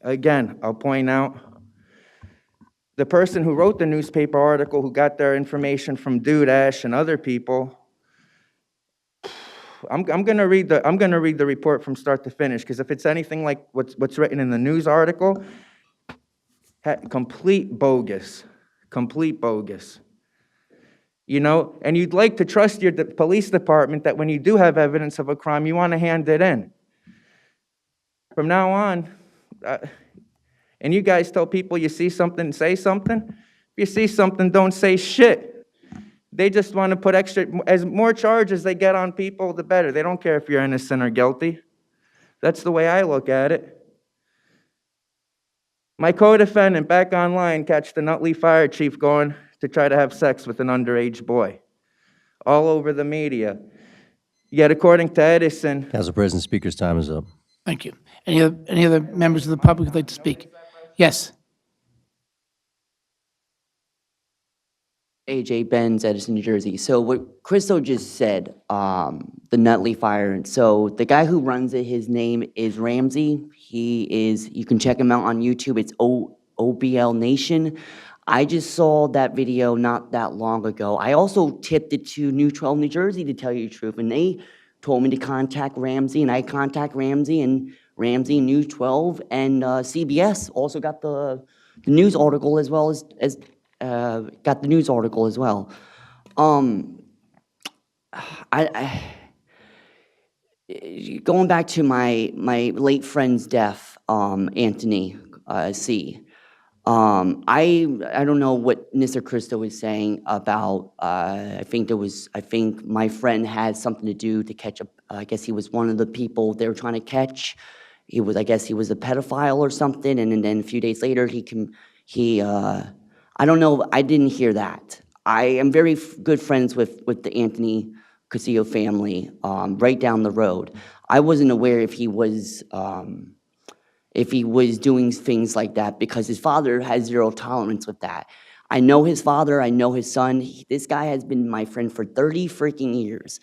Again, I'll point out, the person who wrote the newspaper article, who got their information from Dudash and other people, I'm gonna read the report from start to finish, because if it's anything like what's written in the news article, complete bogus. You know, and you'd like to trust your police department that when you do have evidence of a crime, you want to hand it in. From now on, and you guys tell people you see something, say something. If you see something, don't say shit. They just want to put as more charges they get on people, the better. They don't care if you're innocent or guilty. That's the way I look at it. My co-defendant back online catch the Nutley fire chief going to try to have sex with an underage boy. All over the media. Yet according to Edison... Council President, Speaker's time is up. Thank you. Any other members of the public who'd like to speak? Yes. AJ Benz, Edison, New Jersey. So what Crystal just said, the Nutley fire. So the guy who runs it, his name is Ramsey. You can check him out on YouTube. It's OBL Nation. I just saw that video not that long ago. I also tipped it to New 12, New Jersey, to tell you the truth. And they told me to contact Ramsey, and I contact Ramsey, and Ramsey, News 12, and CBS also got the news article as well got the news article as well. Going back to my late friend's death, Anthony C. I don't know what Mr. Cristo was saying about, I think my friend had something to do to catch up. I guess he was one of the people they were trying to catch. I guess he was a pedophile or something, and then a few days later I don't know, I didn't hear that. I am very good friends with the Anthony Casillo family, right down the road. I wasn't aware if he was doing things like that, because his father has zero tolerance with that. I know his father, I know his son. This guy has been my friend for 30 freaking years.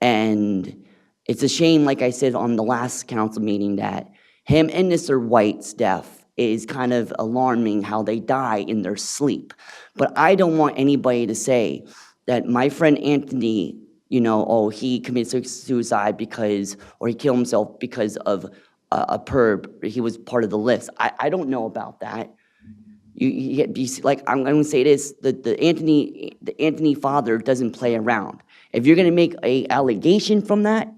And it's a shame, like I said on the last council meeting, that him and Mr. White's death is kind of alarming, how they die in their sleep. But I don't want anybody to say that my friend Anthony, he committed suicide or he killed himself because of a perp. He was part of the list. I don't know about that. I'm going to say this: the Anthony father doesn't play around. If you're going to make an allegation from that,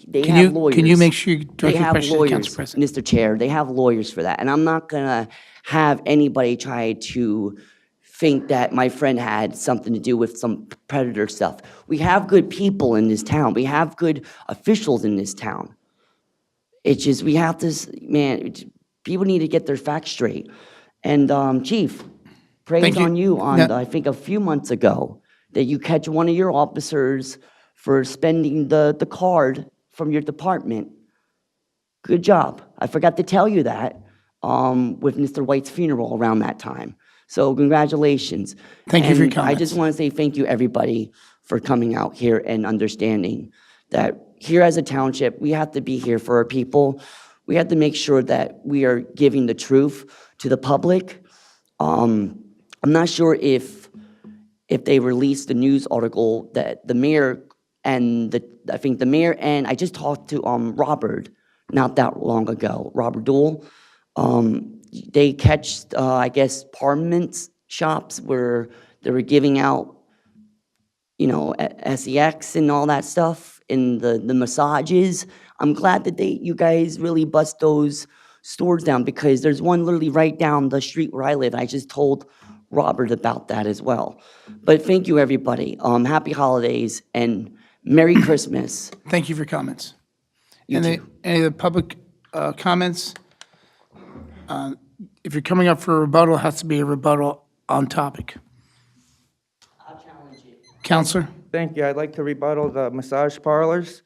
they have lawyers. Can you make sure you direct your question to Council President? Mr. Chair, they have lawyers for that, and I'm not going to have anybody try to think that my friend had something to do with some predator stuff. We have good people in this town. We have good officials in this town. It's just we have to, people need to get their facts straight. And Chief, praise on you on, I think a few months ago, that you catch one of your officers for spending the card from your department. Good job. I forgot to tell you that with Mr. White's funeral around that time. So congratulations. Thank you for your comments. I just want to say thank you, everybody, for coming out here and understanding that here as a township, we have to be here for our people. We have to make sure that we are giving the truth to the public. I'm not sure if they released the news article that the mayor and I just talked to Robert not that long ago, Robert Dole. They catch, I guess, Parliament shops where they were giving out, SEX and all that stuff in the massages. I'm glad that you guys really bust those stores down, because there's one literally right down the street where I live. I just told Robert about that as well. But thank you, everybody. Happy holidays and Merry Christmas. Thank you for your comments. You Any too. of the public comments? If you're coming up for a rebuttal, it has to be a rebuttal on topic. I'll challenge you. Counselor? Thank you. I'd like to rebuttal the massage parlors.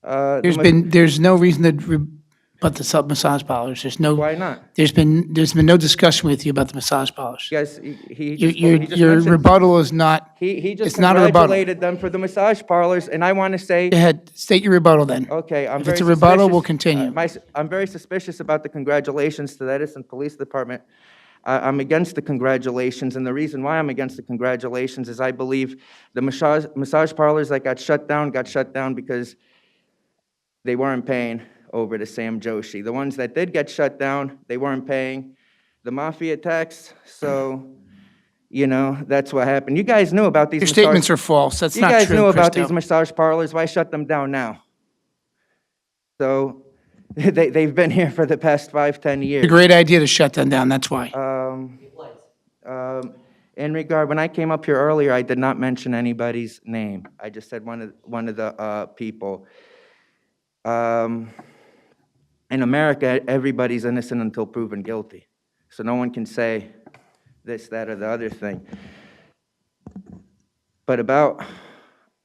The There's no reason to rebut the massage parlors. Why not? There's been no discussion with you about the massage parlors. Yes, Your rebuttal is not, He just it's not a rebuttal. congratulated them for the massage parlors, and I want to say. Go ahead, state your rebuttal then. Okay, I'm If very it's a rebuttal, we'll suspicious- continue. I'm very suspicious about the congratulations to the Edison Police Department. I'm against the congratulations, and the reason why I'm against the congratulations is I believe the massage parlors that got shut down because they weren't paying over to Sam Joshi. The ones that did get shut down, they weren't paying the mafia tax, so, that's what happened. You guys knew about these Your statements are false. That's not true, You guys knew about these Christo. massage parlors. Why shut them down now? So, they've been here for the past 5-10 years. It's a great idea to shut them down, that's why. In regard, when I came up here earlier, I did not mention anybody's name. I just said one of the people. In America, everybody's innocent until proven guilty. So no one can say this, that, or the other thing. But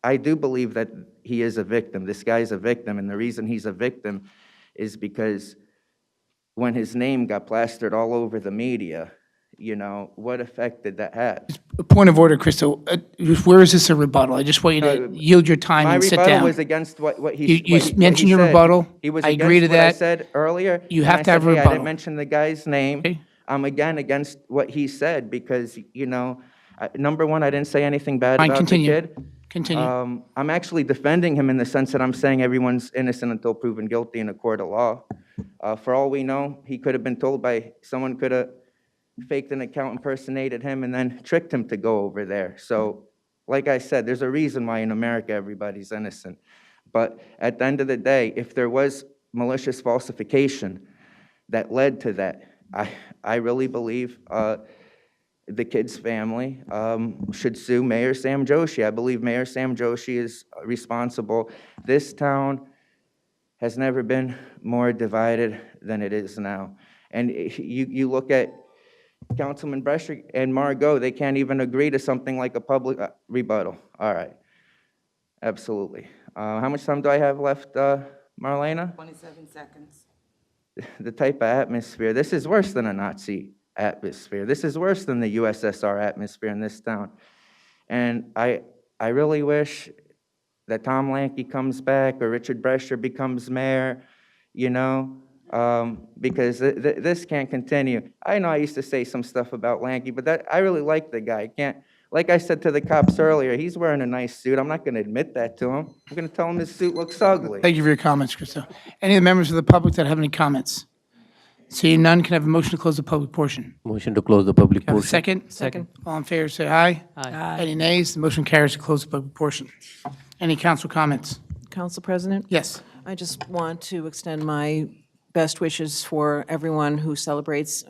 I do believe that he is a victim. This guy's a victim, and the reason he's a victim is because when his name got plastered all over the media, what effect did that have? A point of order, Christo. Where is this a rebuttal? I just want you to yield your time My and sit rebuttal down. was against what he You mentioned your said. rebuttal. He was I agree to against what I that. said earlier. You and have I to have said, a hey, I rebuttal. didn't mention the guy's name. I'm again against what he said because, number one, I didn't say anything bad Fine, about continue. the kid. Continue. I'm actually defending him in the sense that I'm saying everyone's innocent until proven guilty in a court of law. For all we know, he could have been told by someone could have faked an account, impersonated him, and then tricked him to go over there. So, like I said, there's a reason why in America everybody's innocent. But at the end of the day, if there was malicious falsification that led to that, I really believe the kid's family should sue Mayor Sam Joshi. I believe Mayor Sam Joshi is responsible. This town has never been more divided than it is now. And you look at Councilman Brescher and Margot, they can't even agree to something like a public rebuttal. All right. Absolutely. How much time do I have left, Marlena? 27 seconds. The type of atmosphere, this is worse than a Nazi atmosphere. This is worse than the USSR atmosphere in this town. And I really wish that Tom Lanke comes back or Richard Brescher becomes mayor, because this can't continue. I know I used to say some stuff about Lanke, but I really like the guy. Like I said to the cops earlier, he's wearing a nice suit. I'm not going to admit that to him. I'm going to tell him his suit looks ugly. Thank you for your comments, Christo. Any of the members of the public that have any comments? Seeing none, can I have a motion to close the public portion? Motion to close the public Have a portion. second? Second. All in favor, say aye. Aye. Any nays? The motion carries to close the public portion. Any council comments? Council President? Yes. I just want to extend my best wishes for everyone who celebrates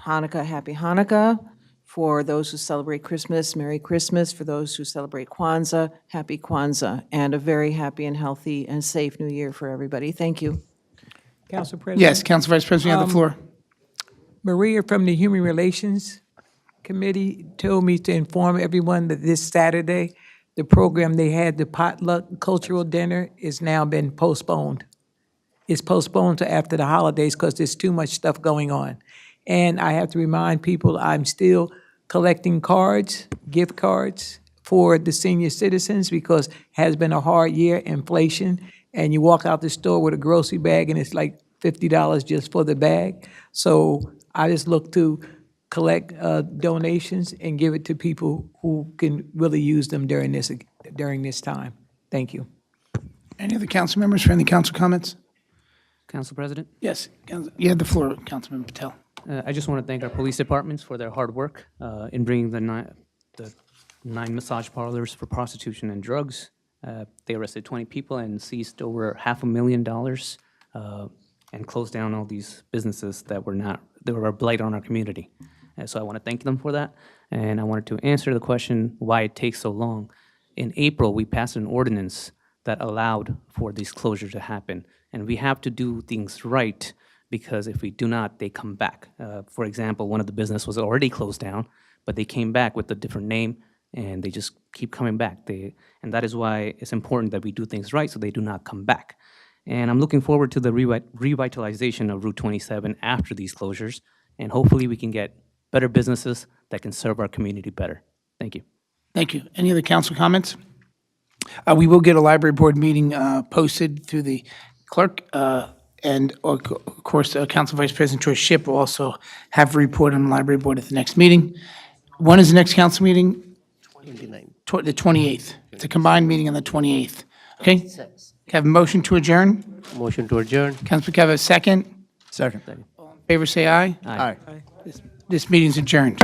Hanukkah, Happy Hanukkah. For those who celebrate Christmas, Merry Christmas. For those who celebrate Kwanzaa, Happy Kwanzaa. And a very happy and healthy and safe New Year for everybody. Thank you. Council President? Yes, Council Vice President, you have the floor. Maria from the Human Relations Committee told me to inform everyone that this Saturday, the program they had, the potluck cultural dinner, is now been postponed. It's postponed to after the holidays because there's too much stuff going on. And I have to remind people, I'm still collecting cards, gift cards for the senior citizens because it has been a hard year, inflation, and you walk out the store with a grocery bag and it's like $50 just for the bag. So I just look to collect donations and give it to people who can really use them during this time. Thank you. Any other council members for any council comments? Council President? Yes, you have the floor, Councilman Patel. I just want to thank our police departments for their hard work in bringing the nine massage parlors for prostitution and drugs. They arrested 20 people and seized over $500,000. and close down all these businesses that were a blight on our community. And so I want to thank them for that. And I wanted to answer the question why it takes so long. In April, we passed an ordinance that allowed for these closures to happen. And we have to do things right, because if we do not, they come back. For example, one of the business was already closed down, but they came back with a different name, and they just keep coming back. And that is why it's important that we do things right so they do not come back. And I'm looking forward to the revitalization of Route 27 after these closures, and hopefully we can get better businesses that can serve our community better. Thank you. Thank you. Any other council comments? We will get a library board meeting posted through the clerk, and of course, Council Vice President Joyce Shipp will also have a report on the library board at the next meeting. When is the next council meeting? The 28th. It's a combined meeting on the 28th. Okay? Can I have a motion to adjourn? Motion to adjourn. Councilman, can I have a second? Second. Favor say aye. Aye. This meeting's adjourned.